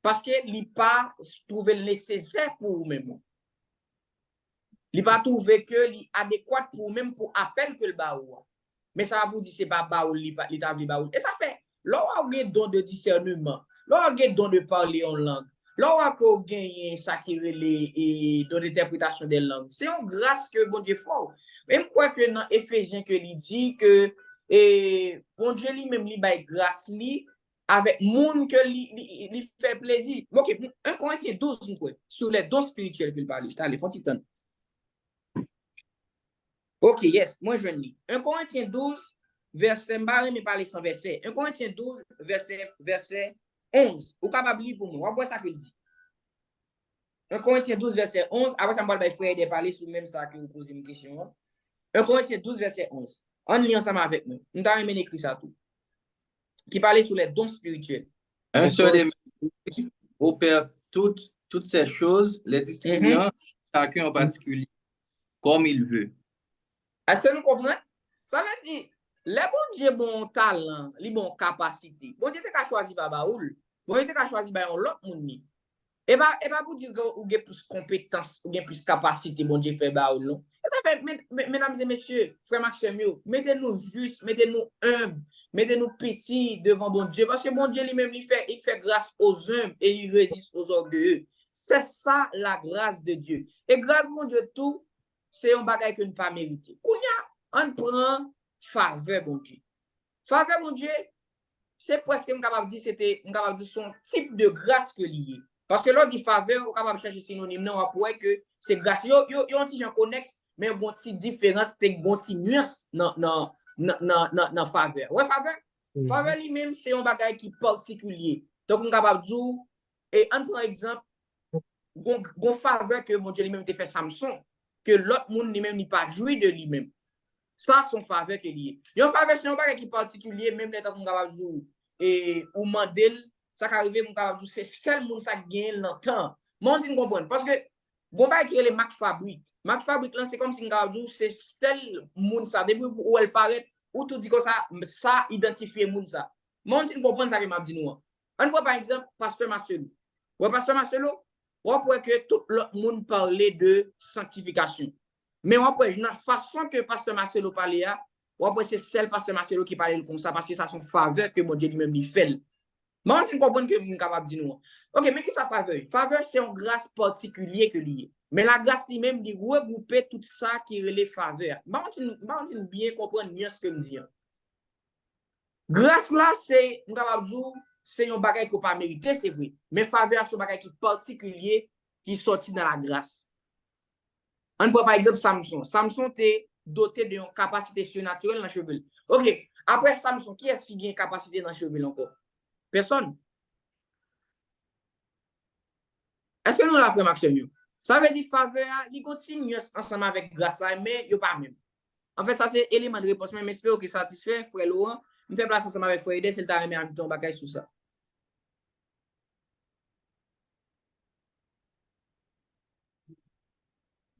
Parce que il pas trouvé nécessaire pour même. Il pas trouvé que li adéquat pour même pour appel que le ba ou. Mais ça va vous dire c'est pas ba ou li ta vle ba ou. Et ça fait là on a don de discernement, là on a don de parler en langue. Là on a gagné ça qui les don d'interprétation des langues. C'est une grâce que bon Dieu fait. Même quoi que dans Éphésiens que il dit que bon Dieu lui-même li bail grâce li avec monde que li fait plaisir. OK, 1 Corinthiens 12 sur les dons spirituels qu'il parle. Allez, font titan. OK, yes, moi je lis. 1 Corinthiens 12 verset barré mais parler sans verset. 1 Corinthiens 12 verset 11. Ou capable lire pour moi. On voit ça qu'il dit. 1 Corinthiens 12 verset 11, après ça me parle frère de parler sur même ça que vous posez une question. 1 Corinthiens 12 verset 11. On lit ensemble avec nous. Nous avons écrit ça tout. Qui parlait sur les dons spirituels. Un seul opère toutes ces choses, les distribuant chacun en particulier, comme il veut. Est-ce que nous comprenons? Ça veut dire, les bon Dieu bon talent, les bon capacité. Bon Dieu t'a choisi par Baoul. Bon Dieu t'a choisi par l'autre monde. Et pas pour dire que vous avez plus compétence, ou bien plus capacité, bon Dieu fait bah ou non. Et ça fait, mesdames et messieurs, frère Maxime, mettez-nous juste, mettez-nous humbles, mettez-nous petits devant bon Dieu, parce que bon Dieu lui-même, il fait grâce aux humbles et il résiste aux orgueilleux. C'est ça la grâce de Dieu. Et grâce, mon Dieu, tout, c'est un bagage que nous pas mérité. On prend faveur, bon Dieu. Faveur, mon Dieu, c'est presque, on capable de dire, c'était, on capable de dire son type de grâce que lié. Parce que l'autre dit faveur, on capable de chercher synonyme, non, on pourrait que c'est grâce. Yo, un petit gens connexe, mais bon petit différence, c'est une bonne petite nuance dans faveur. Ouais, faveur. Faveur lui-même, c'est un bagage qui particulier. Donc, on capable de dire, et on prend exemple, gon faveur que mon Dieu lui-même te fait Samson, que l'autre monde lui-même n'est pas joué de lui-même. Ça, son faveur qui est lié. Il y a une faveur, c'est un bagage qui est particulier, même les temps qu'on capable de dire, et ou mandel, ça qui arrive, on capable de dire, c'est seul monde ça gagne longtemps. Mon dit comprendre parce que bon bagage qui est les Mac Fabrique. Mac Fabrique là, c'est comme si on capable de dire, c'est seul monde ça depuis où elle paraît ou tout dit que ça identifier monde ça. Mon dit comprendre ça que m'a dit nous. On prend par exemple pasteur Marcelo. Ouais, pasteur Marcelo, on voit que tout le monde parlait de sanctification. Mais après, la façon que pasteur Marcelo parlait, après c'est seul pasteur Marcelo qui parlait comme ça parce que ça son faveur que mon Dieu lui-même lui fait. Mais on comprend que nous capable de dire nous. OK, mais qui ça faveur? Faveur c'est une grâce particulière que lié. Mais la grâce lui-même dit regrouper tout ça qui relève faveur. On bien comprendre bien ce que me dit. Grâce là c'est nous capable de dire c'est un bagage qu'on pas mérité, c'est vrai. Mais faveur c'est un bagage qui particulier qui sorti dans la grâce. On prend par exemple Samson. Samson était doté d'une capacité surnaturelle dans le cheveu. OK. Après Samson, qui est-ce qui a une capacité dans le cheveu encore? Personne. Est-ce que nous l'avons fait, Maxime? Ça veut dire faveur, il continue ensemble avec grâce là, mais il n'y a pas même. En fait, ça c'est élément de réponse. Mais j'espère que satisfait, frère Laurent. Je fais place ensemble avec frère Ede, c'est le temps de ajouter un bagage sur ça.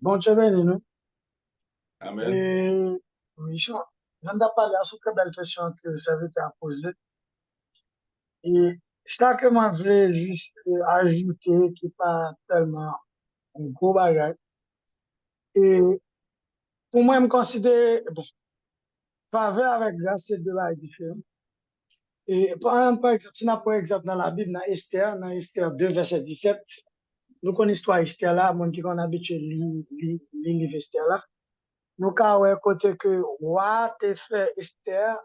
Bon Dieu béni nous. Amen. Et oui, je viens de parler à cette très belle question que ça avait été posée. Et ça que moi je voulais juste ajouter, qui n'est pas tellement un gros bagage. Et pour moi, je me considère, bon, faveur avec grâce, c'est deux bagages différents. Et par exemple, si on prend exemple dans la Bible, dans Esther 2, verset 17, nous connaissons l'histoire Esther là, mon qui qu'on habitué à lire Esther là. Nous avons côté que roi te fait Esther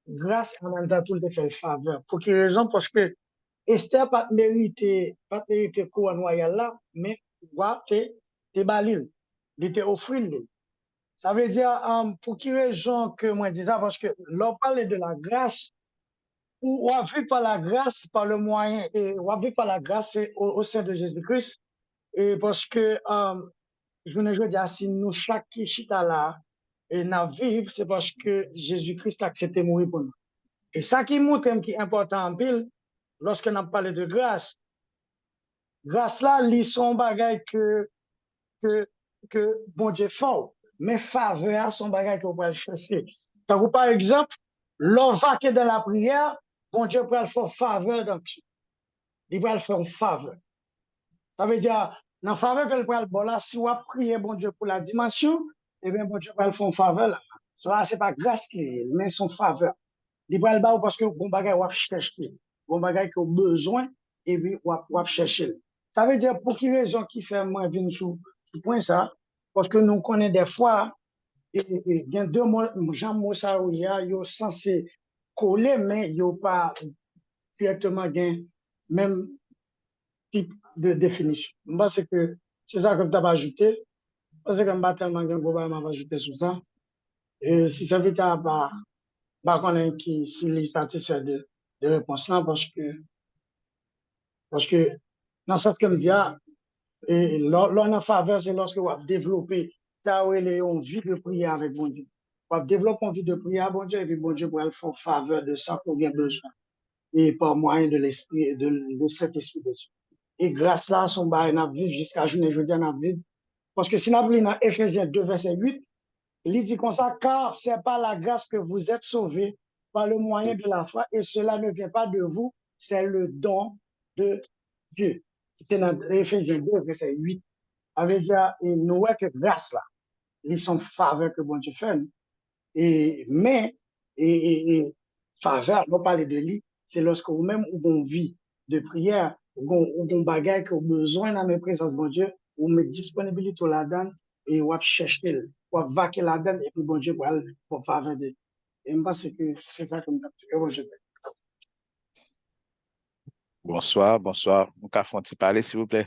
grâce en même temps tout te fait faveur. Pour quelle raison? Parce que Esther pas mérité couronne royale là, mais roi te balil, il te offrir. Ça veut dire pour quelle raison que moi dis ça? Parce que l'on parle de la grâce, ou on vit par la grâce, par le moyen, et on vit par la grâce au sein de Jésus-Christ. Et parce que je veux dire, si nous chaque chita là et nous vivons, c'est parce que Jésus-Christ a accepté de mourir pour nous. Et ça qui montre qui est important en pile, lorsque nous parlons de grâce, grâce là, ils sont bagages que bon Dieu fait, mais faveur son bagage qu'on peut chercher. Donc, par exemple, l'on va que dans la prière, bon Dieu peut faire faveur dans il va faire une faveur. Ça veut dire, dans la faveur que le prend bon là, si on prie bon Dieu pour la dimension, eh bien, bon Dieu va faire une faveur là. Ça, c'est pas grâce qui est, mais son faveur. Il va le bas parce que bon bagage on chercher, bon bagage qu'on besoin, et puis on chercher. Ça veut dire, pour quelle raison qui fait moi venir sur ce point ça, parce que nous connaissons des fois, il y a deux mots, Jean Moussa ou il y a censé coller, mais il n'y a pas directement gain même type de définition. Je pense que c'est ça que tu as ajouté. Parce que je ne sais pas tellement de choses ajouter sur ça. Et si ça veut dire qu'on qui s'il est satisfait de réponse là, parce que dans ce que je dis, et l'on a faveur, c'est lorsque vous développez ça, où il est en vie de prière avec bon Dieu. Vous développez une vie de prière, bon Dieu, et puis bon Dieu pour faire faveur de ça qu'on a besoin. Et par moyen de l'esprit, de cet esprit de Dieu. Et grâce là, son bail n'a vivre jusqu'à journée, je veux dire, n'a vivre. Parce que si nous avons dans Ephésiens 2, verset 8, il dit comme ça, car c'est par la grâce que vous êtes sauvés par le moyen de la foi, et cela ne vient pas de vous, c'est le don de Dieu. C'est dans Éphésiens 2, verset 8, avait dit, nous voyons que grâce là, ils sont faveur que bon Dieu fait. Mais, faveur, on parle de lui, c'est lorsque vous-même, vous avez une vie de prière, vous avez un bagage que vous avez besoin dans la présence de bon Dieu, vous mettez disponibilité là-dedans et vous cherchez, vous vaquez là-dedans et puis bon Dieu pour faveur de. Et je pense que c'est ça que je fais. Bonsoir, bonsoir. Vous pouvez parler, s'il vous plaît?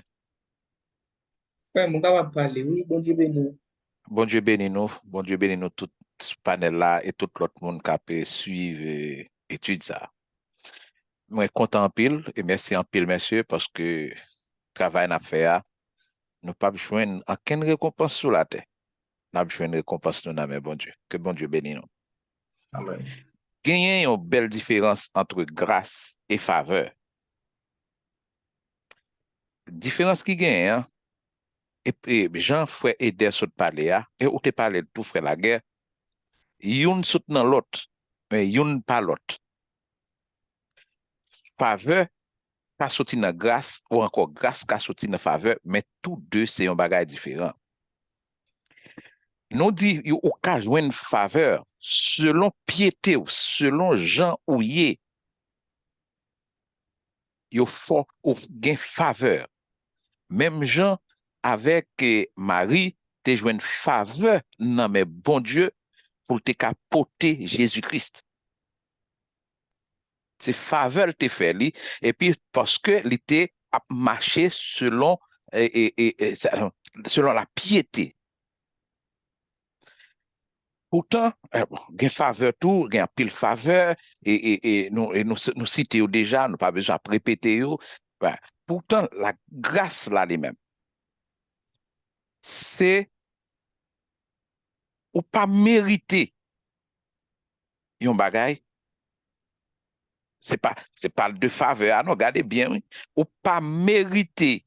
Frère, mon gars va parler, oui, bon Dieu béni. Bon Dieu bénis nous tout ce panel là et tout l'autre monde qui peut suivre et étudier ça. Moi, content en pile et merci en pile, messieurs, parce que travail n'a fait, nous pas besoin aucune récompense sur la terre. Nous avons besoin de récompense nous dans bon Dieu. Que bon Dieu bénisse nous. Amen. Gagnez une belle différence entre grâce et faveur. Différence qui gagne, hein? Et Jean frère aider sur parler et ou te parler de tout frère la guerre. Youn soutenant l'autre, mais youn pas l'autre. Faveur pas sorti dans grâce ou encore grâce pas sorti dans faveur, mais tous deux c'est un bagage différent. Nous dit yo ou ka joindre faveur selon piété ou selon Jean ou yé. Yo faut ou gain faveur. Même Jean avec Marie te joindre faveur dans mais bon Dieu pour te capoter Jésus-Christ. C'est faveur te fait li et puis parce que il était marché selon selon la piété. Pourtant, gen faveur tout, gen pile faveur et nous citer déjà, nous pas besoin de répéter yo. Pourtant la grâce là lui-même c'est ou pas mériter yon bagay. C'est pas de faveur, non, regardez bien, oui. Ou pas mériter.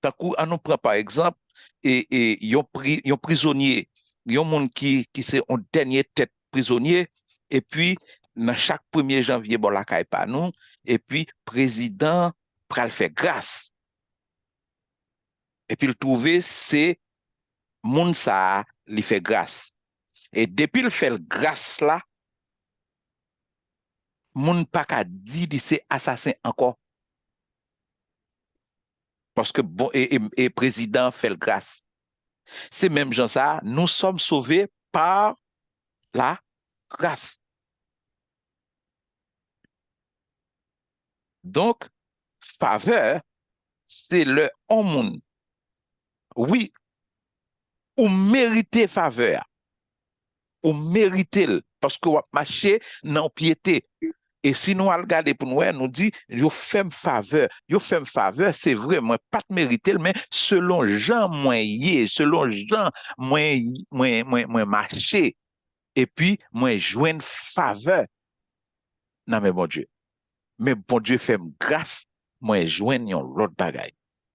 Tant qu'on nous prend par exemple, yon prisonnier, yon monde qui c'est un dernier tête prisonnier, et puis, dans chaque 1er janvier, bon, la caille pas nous, et puis, président, pral fait grâce. Et puis, le trouver, c'est, moun ça, li fait grâce. Et depuis le fait grâce là, moun pas ka di li c'est assassin encore. Parce que bon, et président fait grâce. C'est même gens ça, nous sommes sauvés par la grâce. Donc, faveur, c'est le on moun. Oui, ou méritez faveur. Ou méritez parce que vous marchez dans piété. Et si nous regardons pour nous dit, yo fais faveur, c'est vrai, moi pas de mériter, mais selon Jean moyen, selon Jean moi marcher, et puis moi joindre faveur. Non mais bon Dieu. Mais bon Dieu fait grâce, moi joindre yon l'autre bagaille.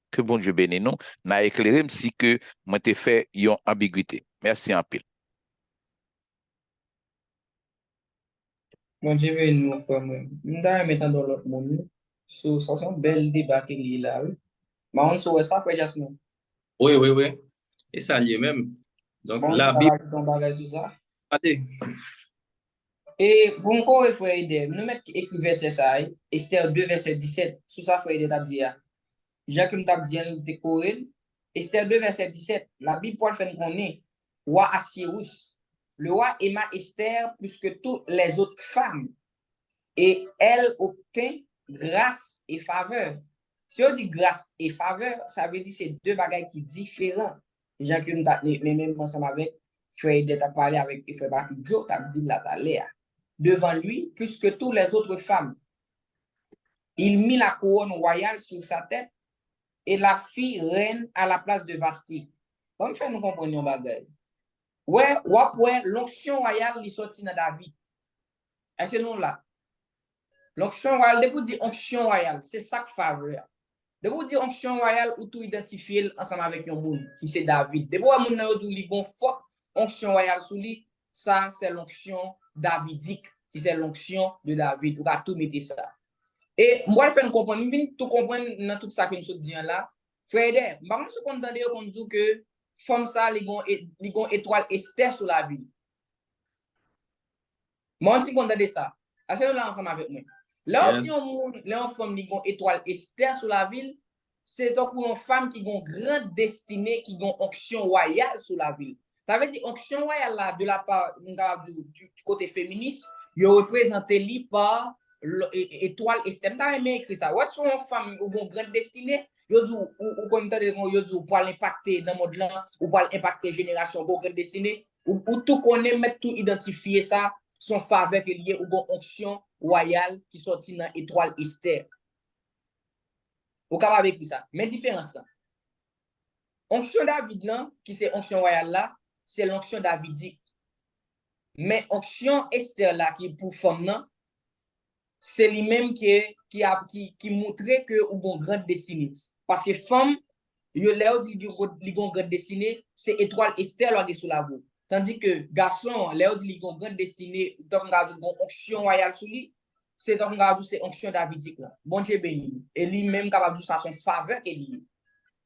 Que bon Dieu bénisse nous, n'a éclairé si que moi te fait yon ambiguïté. Merci en pile. Bon Dieu bénisse nous, frère. Nous allons mettre dans l'autre monde. Ça, c'est un bel débat qu'il y a là. Mais on saurait ça, frère Jasmine. Oui. Et ça lié même. Donc, Bon, la ça Bible. va bagage sur ça. Allez. Et bon, encore, frère Eder, nous mettons écrit verset ça, Esther 2, verset 17. Sous ça, frère Eder t'a dit, Jacques t'a dit, décoré. Esther 2, verset 17. La Bible pour faire connaître, roi Assyrus. Le roi aima Esther plus que toutes les autres femmes. Et elle obtint grâce et faveur. Si on dit grâce et faveur, ça veut dire que c'est deux bagages qui sont différents. Jacques t'a dit, même ensemble avec frère Eder t'a parlé avec frère Bakidjo, t'a dit là, t'as l'air. Devant lui, plus que toutes les autres femmes. Il mit la couronne royale sur sa tête et la fit reine à la place de Vasti. Comme fait nous comprenions bagay. Ouais, l'onction royale li sorti dans David. Est-ce que nous là? L'onction royale, de vous dire onction royale, c'est ça que faveur. De vous dire onction royale ou tout identifier ensemble avec un monde qui c'est David. De vous avoir moun nan li gon fort onction royale sous lui, ça c'est l'onction davidique, qui c'est l'onction de David. Ou va tout mettre ça. Et moi, je fais comprendre, je viens tout comprendre dans tout ça que nous disons là. Frère, je ne sais pas si vous dit que femme ça, ils ont étoile Esther sur la ville. Moi, je suis content de ça. Est-ce que nous là ensemble avec moi? Là, où une femme qui a étoile Esther sur la ville, c'est donc pour une femme qui a une grande destinée, qui a une onction royale sur la ville. Ça veut dire onction royale là, de la part du côté féministe, il est représenté par étoile Esther. Je n'ai écrit ça. Ouais, c'est une femme qui a une grande destinée, ou pour l'impacter dans le monde là, ou pour impacter génération, pour grande destinée, ou tout connaît, mettre tout identifier ça, son faveur qui est lié aux onction royale qui sortit dans étoile Esther. Vous capable avec ça. Mais différence là. Onction David là, qui c'est onction royale là, c'est l'onction davidique. Mais onction Esther là, qui est pour femme là, c'est lui-même qui montrait que ou bon grande destinée. Parce que femme, yo là dit li gon grande destinée, c'est étoile Esther là qui sous la boue. Tandis que garçon, là dit li gon grande destinée, donc on gon onction royale sous lui, c'est donc c'est onction davidique là. Bon Dieu béni. Et lui même capable de ça son faveur qu'il lié.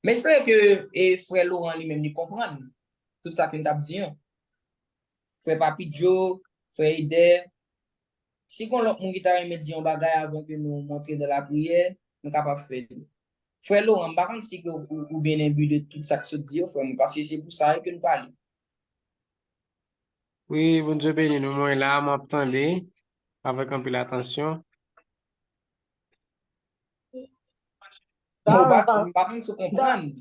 Mais j'espère que frère Laurent lui-même il comprend tout ça que nous t'a dit. Frère Papi Joe, frère Ider, si on l'autre mon guitare me dit un bagage avant que nous monter dans la prière, nous capable faire. Frère Laurent, par contre si que ou bien un but de tout ça que se dit frère, parce que c'est pour ça que nous parlons. Oui, bon Dieu béni, nous moi là, m'attendez avec un peu d'attention. Par contre, se comprendre.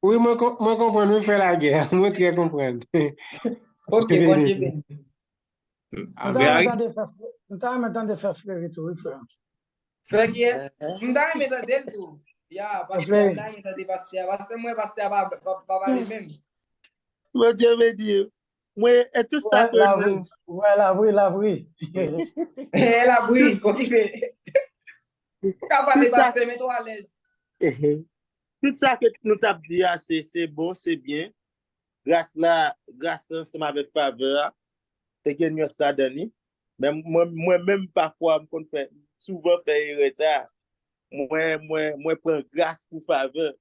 Oui, moi comprends, nous fait la guerre, moi très comprendre. Ok, bon Dieu béni. Nous t'attendons de faire frère et tout, frère. Frère qui est? Nous t'attendons de tout. Ya, parce que nous t'attendons de pasteur. Pasteur, moi, pasteur, pas lui-même. Mon Dieu me dit, moi, et tout ça que nous... Ouais, la bruit. La bruit, ok. Capable de pasteur, mets-toi à l'aise. Tout ça que nous t'avons dit, c'est bon, c'est bien. Grâce là, ensemble avec faveur, t'es gagné ça donné. Mais moi-même, parfois, souvent faire ça. Moi, prends grâce pour faveur.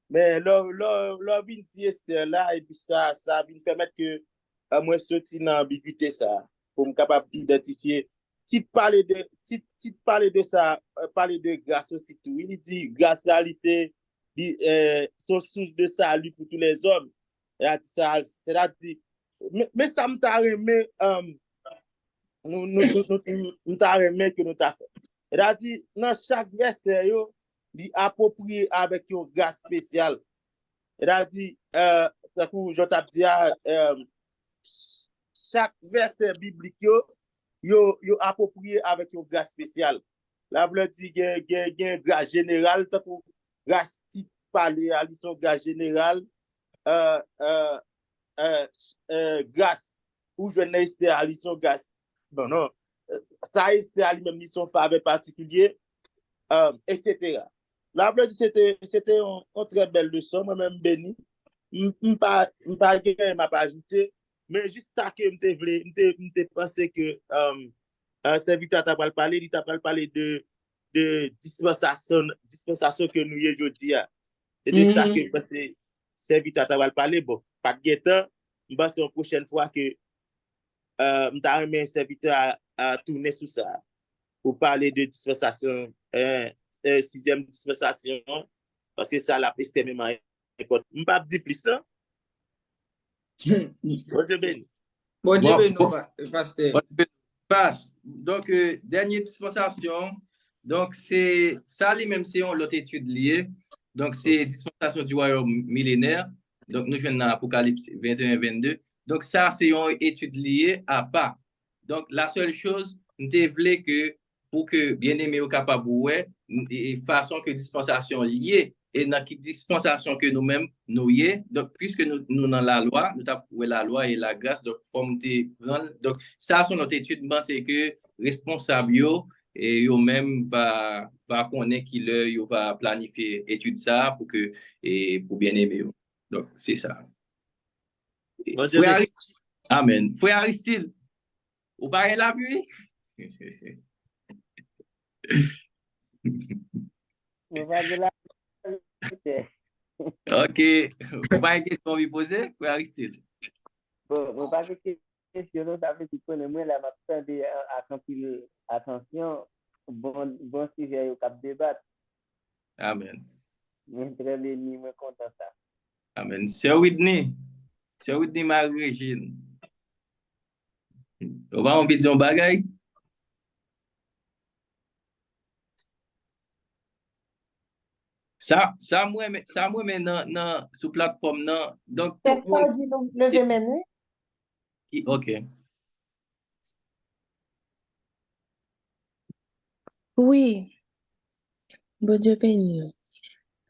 Mais là, vient dire Esther là, et puis ça vient permettre que moi sortir dans l'ambiguïté ça, pour me capable d'identifier. Si tu parles de ça, parler de grâce aussi tout. Il dit grâce là, son source de salut pour tous les hommes. C'est-à-dire, mais ça me t'a remis, nous t'a remis que nous t'a fait. C'est-à-dire, dans chaque verset, il approprié avec une grâce spéciale. C'est-à-dire, je t'ai dit, chaque verset biblique, il approprié avec une grâce spéciale. Là, vous dit qu'il y a une grâce générale, grâce titre parler à l'issue grâce générale, grâce, ou je n'ai pas à l'issue grâce. Non. Ça, c'est à lui-même l'issue faveur particulier, etc. La Bible dit c'était une très belle leçon, moi-même béni. Je ne pas ajouter, mais juste ça que je pensé que un serviteur t'a parlé, il t'a parlé de dispensation que nous y aujourd'hui. C'est de ça que je pense serviteur t'a parlé. Bon, pas de guettant, je pense une prochaine fois que je t'a remis un serviteur à tourner sur ça pour parler de dispensation. Sixième dispensation, parce que ça, la peste est même important. Je ne peux pas dire plus ça. Bon Dieu béni. Bon Dieu béni, pasteur. Donc, dernière dispensation, donc c'est ça, même si on l'autre étude liée. Donc, c'est dispensation du royaume millénaire. Donc, nous venons dans Apocalypse 21-22. Donc, ça, c'est une étude liée à part. Donc, la seule chose, nous voulons que pour que bien-aimé au capable et façon que dispensation liée et dans qui dispensation que nous-mêmes nous y est. Donc puisque nous dans la loi, nous avons la loi et la grâce, donc donc ça c'est notre étude, c'est que responsable et eux-mêmes va connaître qui leur va planifier étude ça pour que et pour bien-aimé. Donc c'est ça. Amen. Frère Aristide, vous parlez la pluie? On va de la Ok. Vous avez une question à me poser, pour Aristide? Bon, on va de question, ça fait que moi, là, m'attendais à attention, bon sujet au cap débat. Amen. Très bien, je suis content ça. Amen. Sœur Whitney Marie-Régine. On va envie de dire un bagay? Ça moi maintenant sur plateforme non. Donc tout le Ça monde dit donc lever mes mains. OK. Oui, bon Dieu béni. Amen.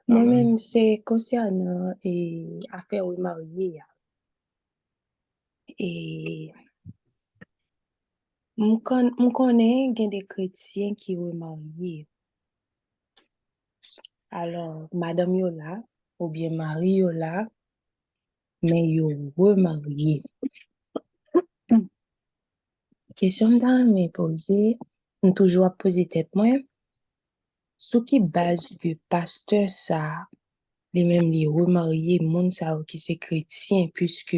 Moi-même, c'est concernant affaire de marié. Et je connais des chrétiens qui sont mariés. Alors, madame Yola, ou bien Marie Yola, mais yo remarié. Question dans mes posées, toujours à poser tête moi. Ce qui base que pasteur ça, les mêmes les remariés, monde ça qui c'est chrétien, puisque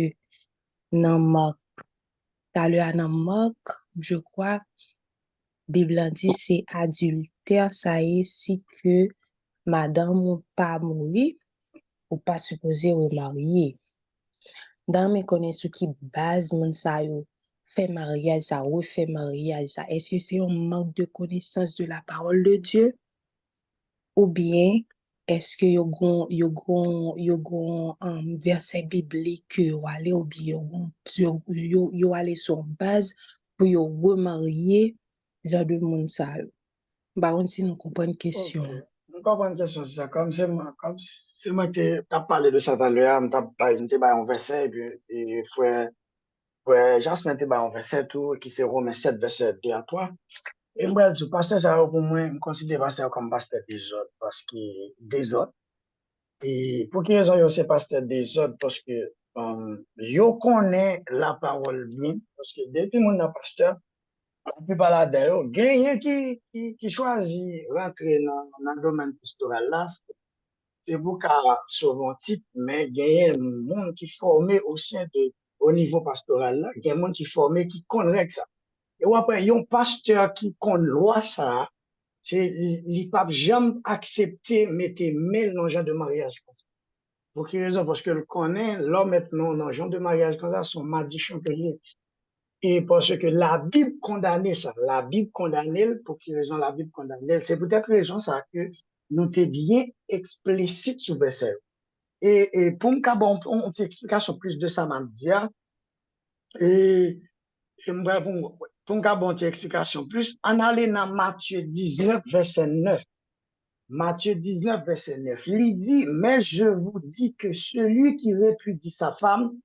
dans Marc, dans Marc, je crois, Bible a dit c'est adultère, ça est si que madame ou pas mourir, ou pas supposé remarier. Dans mes connaissances qui base mon ça yo fait mariage ça refait mariage ça, est-ce que c'est un manque de connaissance de la parole de Dieu ou bien est-ce que yo gon verset biblique ou aller ou bien yo aller sur base pour yo remarier genre de monde ça yo. Bah on si nous comprendre question. Ok. Je comprends une question, c'est ça. Comme c'est moi qui t'as parlé de ça tout à l'heure, m'te ba un verset, et puis, frère Jasmin te ba un verset tout, qui c'est Romains 7, verset 2 à 3. Et moi, du pasteur, ça, pour moi, je considère pasteur comme pasteur des autres, parce que des autres. Et pour quelle raison c'est pasteur des autres? Parce que, yo connaît la parole bien, parce que depuis mon pasteur, la plupart là d'ailleurs, gagnent qui choisit rentrer dans le domaine pastoral là, c'est pour qu'à sauver un titre, mais gagnent un monde qui formé au niveau pastoral là, gagnent un monde qui formé qui connaît ça. Et après, il y a un pasteur qui connaît loi ça, c'est, il pas jamais accepté mettre mail dans le genre de mariage comme ça. Pour quelle raison? Parce que le connaît, l'homme maintenant dans le genre de mariage comme ça, son malédiction que lié. Et parce que la Bible condamne ça, la Bible condamne, pour quelle raison la Bible condamne? C'est peut-être raison ça que nous t'es bien explicite sur verset. Et pour me faire une explication plus de ça, m'a dit, et pour me faire une explication plus, on allait dans Matthieu 19, verset 9. Matthieu 19, verset 9. Il dit, mais je vous dis que celui qui répudie sa femme,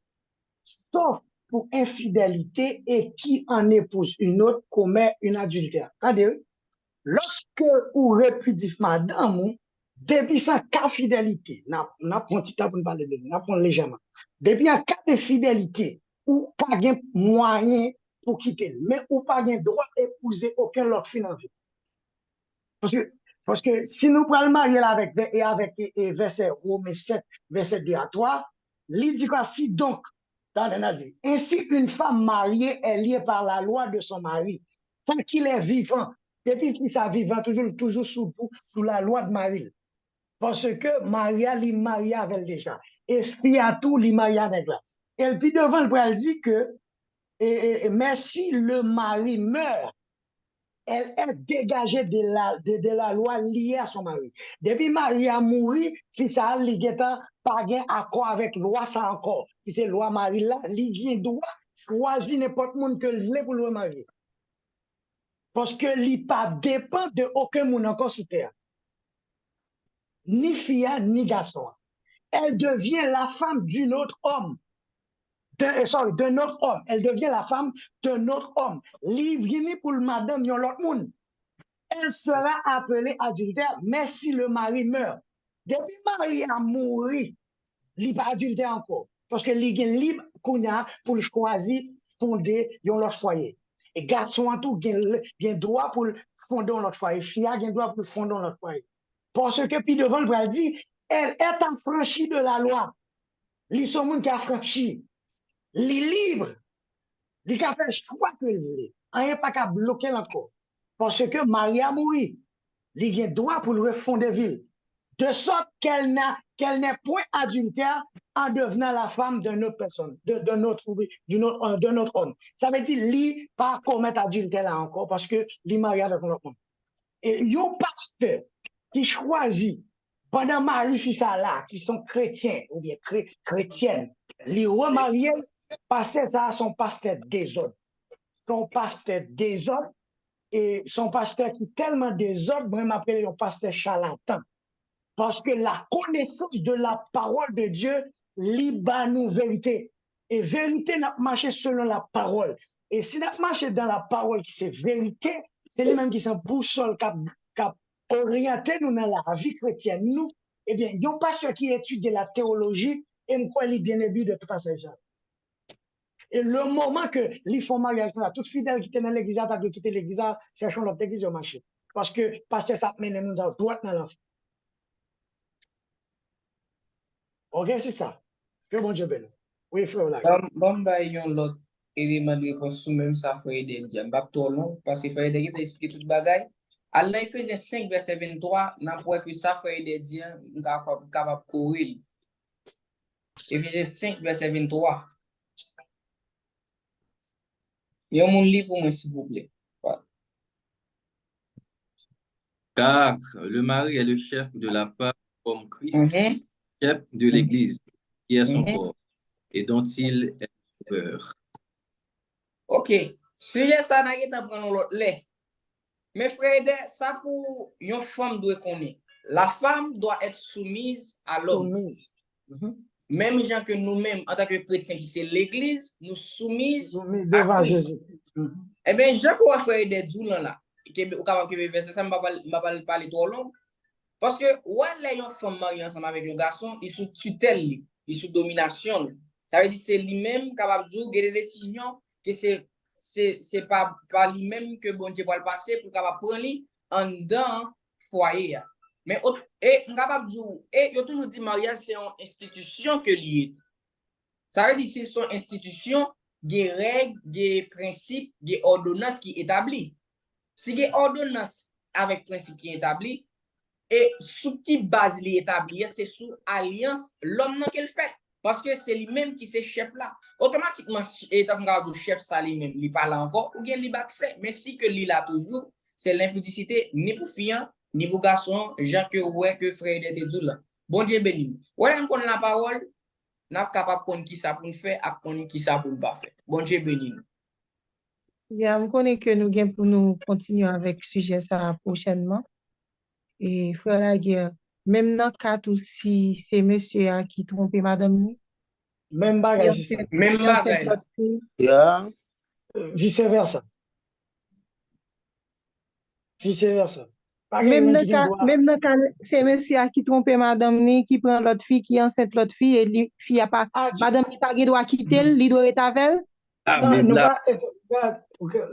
sauf pour infidélité et qui en épouse une autre commet une adultère. C'est-à-dire, lorsque vous répudiez madame, depuis sa cas fidélité, n'a pas un petit temps pour parler de n'a pas légèrement. Depuis un cas de fidélité, ou pas de moyen pour quitter, mais ou pas de droit d'épouser aucun autre financier. Parce que si nous prenons le marier avec verset Romains 7, verset 2 à 3, il dit si donc, ainsi une femme mariée est liée par la loi de son mari, tant qu'il est vivant, depuis qu'il est vivant, toujours sous la loi de Marie. Parce que Maria l'est mariée avec elle déjà. Et Fiatou l'est mariée avec elle. Et puis devant, elle dit que, mais si le mari meurt, elle est dégagée de la loi liée à son mari. Depuis Marie a mouru, si ça a pas gain accord avec loi, ça encore. Si c'est loi Marie là, il vient droit, choisir n'importe monde que le pour le marier. Parce que il pas dépend de aucun monde encore sur terre. Ni fille, ni garçon. Elle devient la femme d'un autre homme. D'un autre homme. Elle devient la femme d'un autre homme. Il vient pour le madame d'un autre monde. Elle sera appelée adultère, mais si le mari meurt. Depuis le mari a mouru, il n'est pas adultère encore. Parce que il est libre pour choisir fonder leur foyer. Et garçon tout gen droit pour fonder notre foyer, fille gen droit pour fonder notre foyer. Parce que puis devant le dit, elle est affranchie de la loi. Li son moun qui a franchi, li libre, li ka fait choix que li. Rien pas qu'à bloquer encore. Parce que Maria mouri, li gen droit pour le refonder ville. De sorte qu'elle n'est point adultère en devenant la femme d'une autre personne, d'un autre homme. Ça veut dire li pas commettre adultère là encore parce que li marié avec un autre homme. Et yon pasteur qui choisit pendant mari fils là qui sont chrétiens ou bien chrétiennes, li remarier pasteur ça son pasteur désordre. Son pasteur désordre et son pasteur qui tellement désordre, moi m'appelle un pasteur charlatan. Parce que la connaissance de la parole de Dieu liba nous vérité. Et vérité n'a pas marché selon la parole. Et si n'a pas marché dans la parole qui c'est vérité, c'est lui-même qui s'en boussole, qui a orienté nous dans la vie chrétienne. Nous, eh bien, il y a un pasteur qui étudie la théologie et me croit bien ébu de tout passer ça. Et le moment que les font mariage, toute fidèle qui était dans l'église, a dû quitter l'église, cherchons l'autre église au marché. Parce que pasteur ça mène nous à droite dans l'enfant. Ok, c'est ça. Que bon Dieu bénisse. Oui, frère. Bon, bah, yon l'autre élément de réponse sous même ça, frère de Dieu. Bah, trop long, parce que frère de Dieu t'a expliqué toute bagaille. Allah, il faisait 5 verset 23, n'a pas que ça, frère de Dieu, capable de courir. Il faisait 5 verset 23. Yon mon lit pour moi, s'il vous plaît. Voilà. Car le mari est le chef de la femme comme Christ, chef de l'Église, qui est son corps, et dont il est le sauveur. Ok. Sujet ça, n'a pas prendre l'autre lait. Mais frère, ça pour une femme doit connaître. La femme doit être soumise à l'homme. Même gens que nous-mêmes, en tant que chrétiens, qui c'est l'Église, nous soumises devant à Jésus. Eh bien, Jean qu'on va faire des douleurs là, qui est capable de verser ça, je ne vais pas parler trop long. Parce que, ouais, les femmes mariées ensemble avec un garçon, ils sont tutelle, ils sont domination. Ça veut dire que c'est lui-même capable de jouer des décisions, que c'est pas lui-même que bon Dieu va le passer pour capable prendre lui en dedans foyer. Mais et capable de jouer, et il a toujours dit mariage c'est une institution que lié. Ça veut dire que c'est son institution, des règles, des principes, des ordonnances qui établies. Si des ordonnances avec principes qui établis, et sous qui base les établir, c'est sous alliance l'homme qu'elle fait. Parce que c'est lui-même qui est chef là. Automatiquement, étant donné chef ça lui-même, il parle encore, ou bien il accès. Mais si que lui là toujours, c'est l'impudicité, ni pour fille, ni pour garçon, Jean que ouais, que frère de Dieu là. Bon Dieu béni. Voilà, on connaît la parole, on est capable de connaître qui ça pour nous faire, et connaître qui ça pour nous pas faire. Bon Dieu béni. Je connais que nous gagnons pour nous continuer avec le sujet ça prochainement. Et frère la guerre, même dans le cas où si c'est monsieur qui trompe madame, même bagage. Même bagage. Vice versa. Vice versa. Même dans le cas, c'est monsieur qui trompe madame, qui prend l'autre fille, qui enceinte l'autre fille, et la fille a pas, madame n'a pas droit quitter, elle doit être avec elle.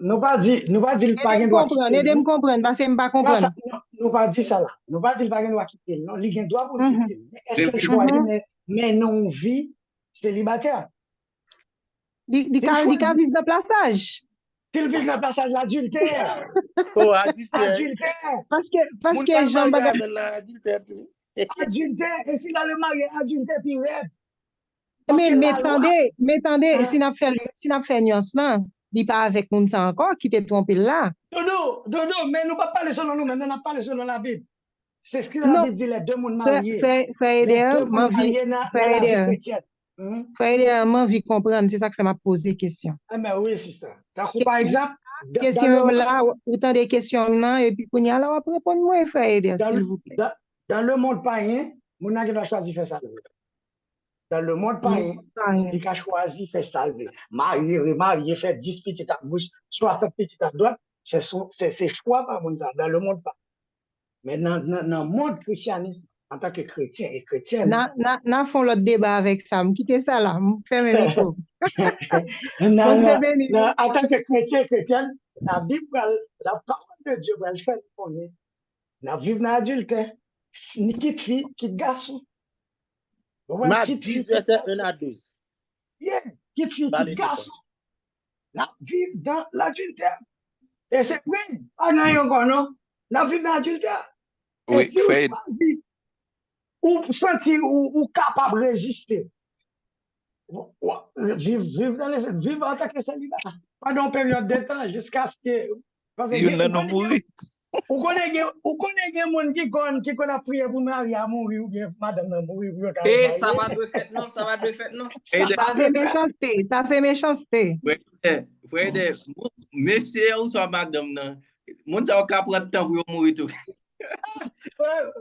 Nous pas dire le parent doit quitter. Aidez-moi comprendre parce que je ne pas comprendre. Nous pas dire ça là. Nous pas dire le parent doit quitter. Non, il doit pour quitter. Est-ce que je choisis mais non vie célibataire? Il can vivre dans le plaçage. Il vit dans le plaçage l'adultère. Oh, adultère. Parce que Jean Bagage adultère et si dans le mari adultère puis rêve. Mais attendez, si n'a fait nuance là, il pas avec nous ça encore qui t'est trompé là. Non, mais nous pas parler selon nous, mais nous pas parler selon la Bible. C'est ce que la Bible dit les deux mondes mariés. Frère, moi vie comprendre, c'est ça que fait m'a poser question. Ah mais oui, c'est ça. Par exemple, question là, autant des questions là et puis qu'on y a là on répondre moi frère s'il vous plaît. Dans le monde païen, mon n'a pas choisi faire ça. Dans le monde païen, il a choisi faire salver. Marier, faire 10 petites à gauche, 60 petites à droite, c'est choix par mon dans le monde païen. Mais dans le monde christianisme, en tant que chrétien et chrétienne. N'a font l'autre débat avec ça. Quittez ça là. Fermez le micro. En tant que chrétien et chrétienne, la Bible, la parole de Dieu, elle fait pour nous. Nous vivons dans l'adultère. Ni quitte fille, quitte garçon. Marc 10, verset 1 à 12. Yeah, quitte fille, quitte garçon. Nous vivons dans l'adultère. Et c'est vrai, on a eu encore, non? Nous vivons dans l'adultère. Et si vous choisissez, ou sentir ou capable de résister, vivre en tant que célibat. Pendant une période de temps, jusqu'à ce que. Il n'a pas mouru. Ou connaît des gens qui a prié pour Marie à mourir ou bien madame à mourir. Et ça va de fait, non, ça va de fait, non. Ça c'est méchanceté, ça c'est méchanceté. Frère, monsieur ou soit madame, non. Moun sa va prendre temps pour mourir tout.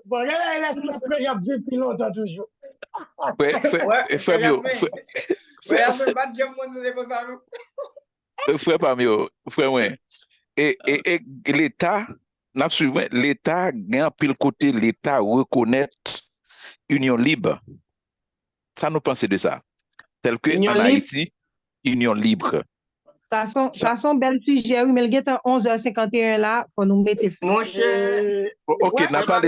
Bon, il laisse la prière vivre plus longtemps toujours. Frère Pamio, frère moi. Et l'État, l'État gagne pile côté, l'État reconnaît union libre. Ça nous pense de ça. Tel que en Haïti, union libre. Ça sont bel sujet, oui, mais le gars 11h51 là, faut nous mettre. Mon cher. Ok, n'a pas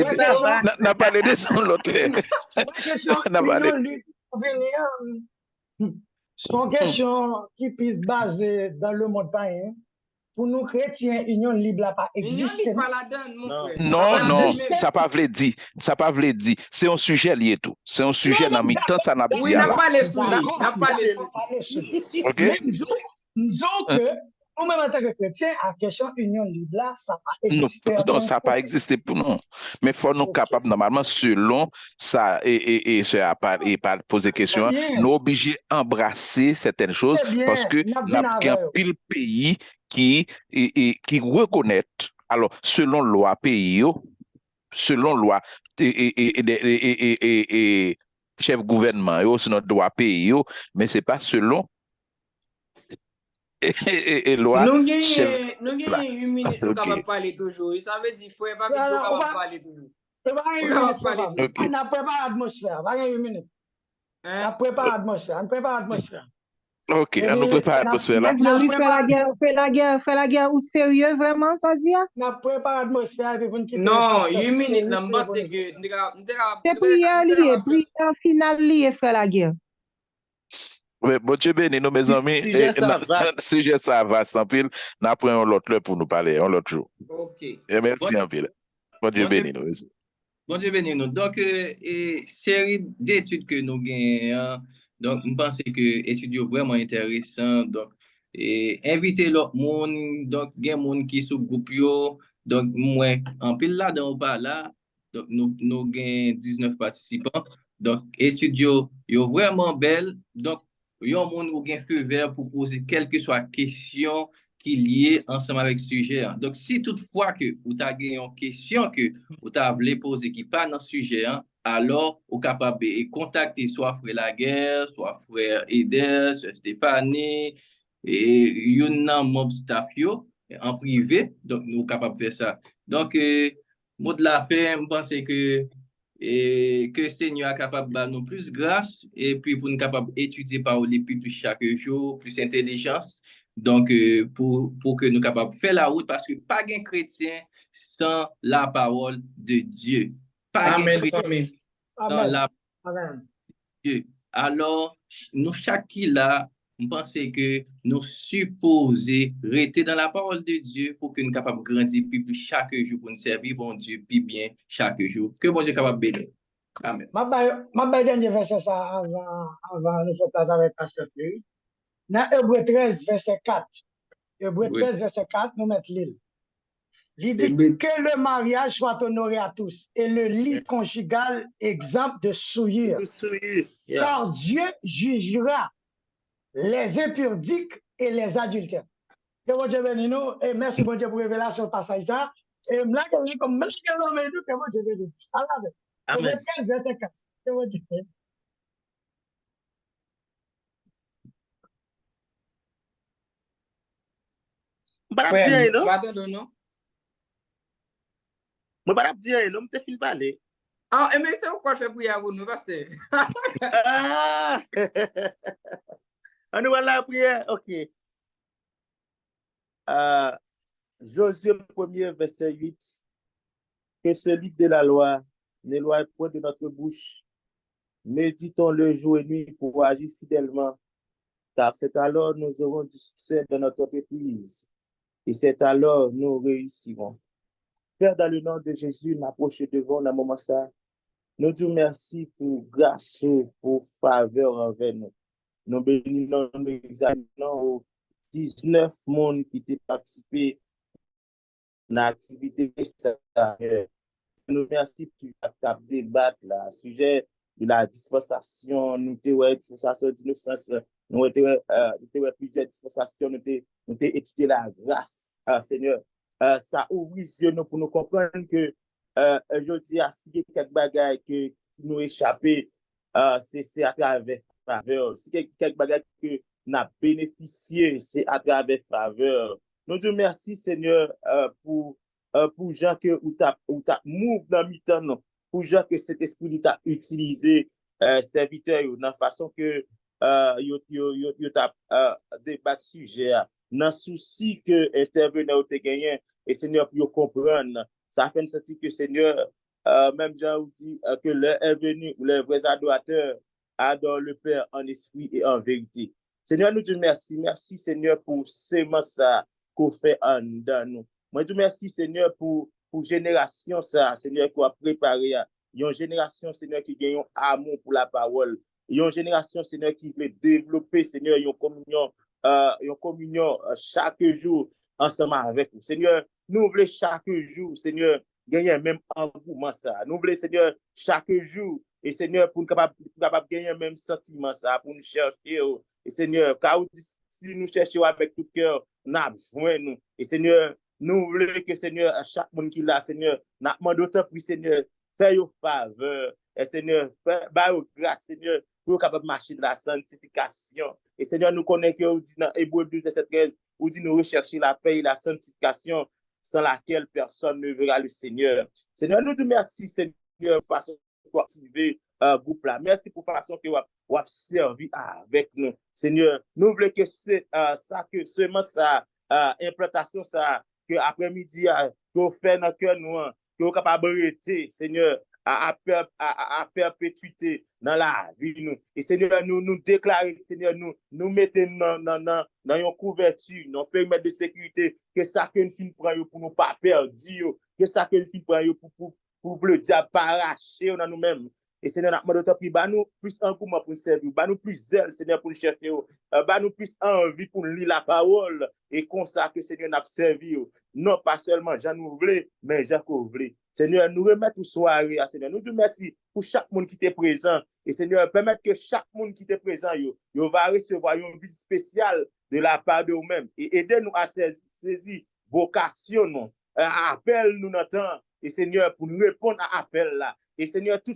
parlé de ça l'autre. C'est une question qui puisse baser dans le monde païen. Pour nous chrétiens, union libre n'a pas existé. Non, ça pas voulu dire. Ça pas voulu dire. C'est un sujet lié tout. C'est un sujet dans mi-temps, ça n'a pas dit. Oui, n'a pas les soucis. Ok. Nous disons que nous-mêmes en tant que chrétiens, à question union libre là, ça n'a pas existé. Non, ça n'a pas existé pour nous. Mais il faut nous capables, normalement, selon ça, et pas poser question, nous obligés d'embrasser certaines choses parce que nous avons un pile pays qui reconnaît, alors, selon loi pays, selon loi et chef gouvernement, selon droit pays, mais ce n'est pas selon et loi. Nous avons une minute pour parler toujours. Ça veut dire qu'il ne faut pas que parler toujours. On a préparé l'atmosphère. On a une minute. On a préparé l'atmosphère. Ok, on nous prépare l'atmosphère là. Fait la guerre ou sérieux vraiment, ça dit? On a préparé l'atmosphère. Non, une minute, non, c'est que. C'est prière finale liée, frère la guerre. Oui, bon Dieu béni, nous, mes amis. Sujet ça va, sans pile. Nous prenons l'autre pour nous parler, un autre jour. Ok. Et merci en pile. Bon Dieu béni, nous. Bon Dieu béni, nous. Donc, série d'études que nous gagnons. Donc, je pense que études vraiment intéressant. Donc, inviter l'autre monde. Donc, il y a des gens qui sont groupe. Donc, moi, en pile là, dans le bas là. Donc, nous avons 19 participants. Donc, études sont vraiment belles. Donc, il y a des gens qui ont feu vert pour poser quelle que soit question qui est liée ensemble avec le sujet. Donc, si toutefois que vous avez une question que vous avez poser qui n'est pas dans le sujet, alors vous êtes capable de contacter soit Frère Laguerre, soit Frère Eder, soit Stéphanie, et une membre staff en privé. Donc, nous sommes capables de faire ça. Donc, mot de la fin, je pense que le Seigneur est capable de nous plus grâce et puis pour nous capable d'étudier par les plus chaque jour, plus intelligence. Donc, pour que nous capables de faire la route, parce que pas un chrétien sans la parole de Dieu. Pas un chrétien sans la parole de Dieu. Alors, nous, chaque là, je pense que nous supposons rester dans la parole de Dieu pour que nous soyons capables de grandir plus chaque jour pour nous servir bon Dieu plus bien chaque jour. Que bon Dieu capable de bénir. Amen. Je vais dernier verset ça avant de faire place avec Pasteur Fleury. Dans Hébreu 13, verset 4. Hébreu 13, verset 4, nous mettons l'île. Il dit que le mariage soit honoré à tous et le lit conjugal exempt de souillure. Car Dieu jugera les impudiques et les adultères. Que bon Dieu bénisse nous et merci bon Dieu pour révélation passage ça. Et là, comme merci que nous bénisse, que bon Dieu bénisse. Amen. 15, verset 4. Que bon Dieu bénisse. Je ne vais pas dire, non, je te file parler. Ah, mais c'est pourquoi je fais prière pour nous, pasteur. Ah! On nous voit la prière, ok. Josué 1er, verset 8. Que ce livre de la loi n'éloigne point de notre bouche. Méditons le jour et nuit pour agir fidèlement, car c'est alors nous aurons du succès dans notre entreprise. Et c'est alors nous réussirons. Père, dans le nom de Jésus, m'approche devant le moment ça. Nous disons merci pour grâce, pour faveur envers nous. Nous bénissons, nous examinons aux 19 monde qui ont participé à l'activité. Nous merci pour ta débattre là, sujet de la dispensation, nous avons dispensation d'innocence, nous avons plusieurs dispensations, nous avons étudié la grâce, Seigneur. Ça ouvre les yeux pour nous comprendre que je dis à si quelques bagages que nous échappé, c'est à travers faveur. Si quelques bagages que nous avons bénéficié, c'est à travers faveur. Nous disons merci, Seigneur, pour gens que ou t'a move dans mi-temps non, pour gens que cet esprit t'a utilisé serviteur dans façon que yo t'a débattre sujet dans souci que intervenant te gagné et Seigneur pour comprendre ça fait sentir que Seigneur même Jean dit que l'heure est venue où les vrais adorateurs adorent le Père en esprit et en vérité. Seigneur, nous te merci Seigneur pour sémence qu'on fait en dans nous. Moi, je te remercie, Seigneur, pour génération, ça, Seigneur, qui a préparé. Il y a une génération, Seigneur, qui a un amour pour la parole. Il y a une génération, Seigneur, qui veut développer, Seigneur, une communion chaque jour ensemble avec vous. Seigneur, nous voulons chaque jour, Seigneur, gagner un même engouement, ça. Nous voulons, Seigneur, chaque jour, et Seigneur, pour nous capable gagner un même sentiment, ça, pour nous chercher. Et Seigneur, car si nous cherchons avec tout cœur, nous avons besoin, nous. Et Seigneur, nous voulons que, Seigneur, à chaque monde qui l'a, Seigneur, nous demandons autant pour Seigneur, fais-nous faveur. Et Seigneur, fais-nous grâce, Seigneur, pour capable marcher de la sanctification. Et Seigneur, nous connaissons que vous dites dans Hébreux 12, 13, vous dites nous rechercher la paix et la sanctification sans laquelle personne ne verra le Seigneur. Seigneur, nous te remercions, Seigneur, pour façon pour activer groupe là. Merci pour façon que vous avez servi avec nous. Seigneur, nous voulons que c'est ça, que seulement ça, implantation, ça, que après-midi, que vous faites dans le cœur nous, que vous êtes capable de rester, Seigneur, à perpétuité dans la vie. Nous. Et Seigneur, nous déclarons, Seigneur, nous mettons dans une couverture, dans un périmètre de sécurité, que ça que nous finissons pour nous pas perdre, que ça que nous finissons pour le diable pas arracher dans nous-mêmes. Et Seigneur, nous demandons nous plus engouement pour nous servir, nous plus zèle, Seigneur, pour nous chercher, nous plus envie pour nous lire la parole, et comme ça que Seigneur n'a servi, non pas seulement Jean nous voulait, mais Jean qu'on voulait. Seigneur, nous remettons soirée à Seigneur. Nous te remercions pour chaque monde qui était présent. Et Seigneur, permettre que chaque monde qui était présent, yo va recevoir une visite spéciale de la part de nous-mêmes. Et aidez-nous à saisir vocation, non. Appel nous notre et Seigneur, pour nous répondre à l'appel là. Et Seigneur, tout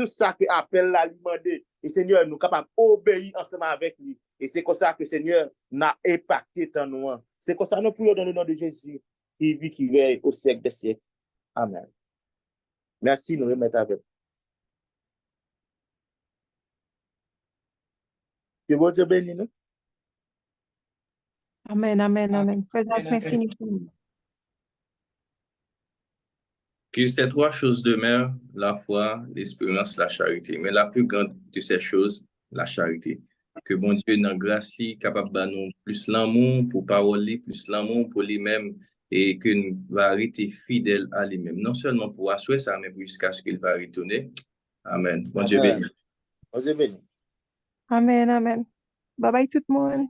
ça que l'appel là lui demandé. Et Seigneur, nous sommes capables d'obéir ensemble avec lui. Et c'est comme ça que Seigneur n'a impacté tant nous. C'est comme ça nous prions dans le nom de Jésus, qui vit, qui veille au siècle des siècles. Amen. Merci, nous remettons avec. Que bon Dieu bénisse nous. Amen, amen, amen. Frère Jasmin, fini pour nous. Que ces trois choses demeurent, la foi, l'espérance, la charité. Mais la plus grande de ces choses, la charité. Que bon Dieu, dans grâce, capable de nous plus l'amour pour parole, plus l'amour pour lui-même, et que nous va rester fidèle à lui-même. Non seulement pour assurer ça, mais jusqu'à ce qu'il va retourner. Amen. Bon Dieu béni. Bon Dieu béni. Amen, amen. Bye bye tout le monde.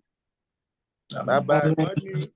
Bye bye. Bonne nuit.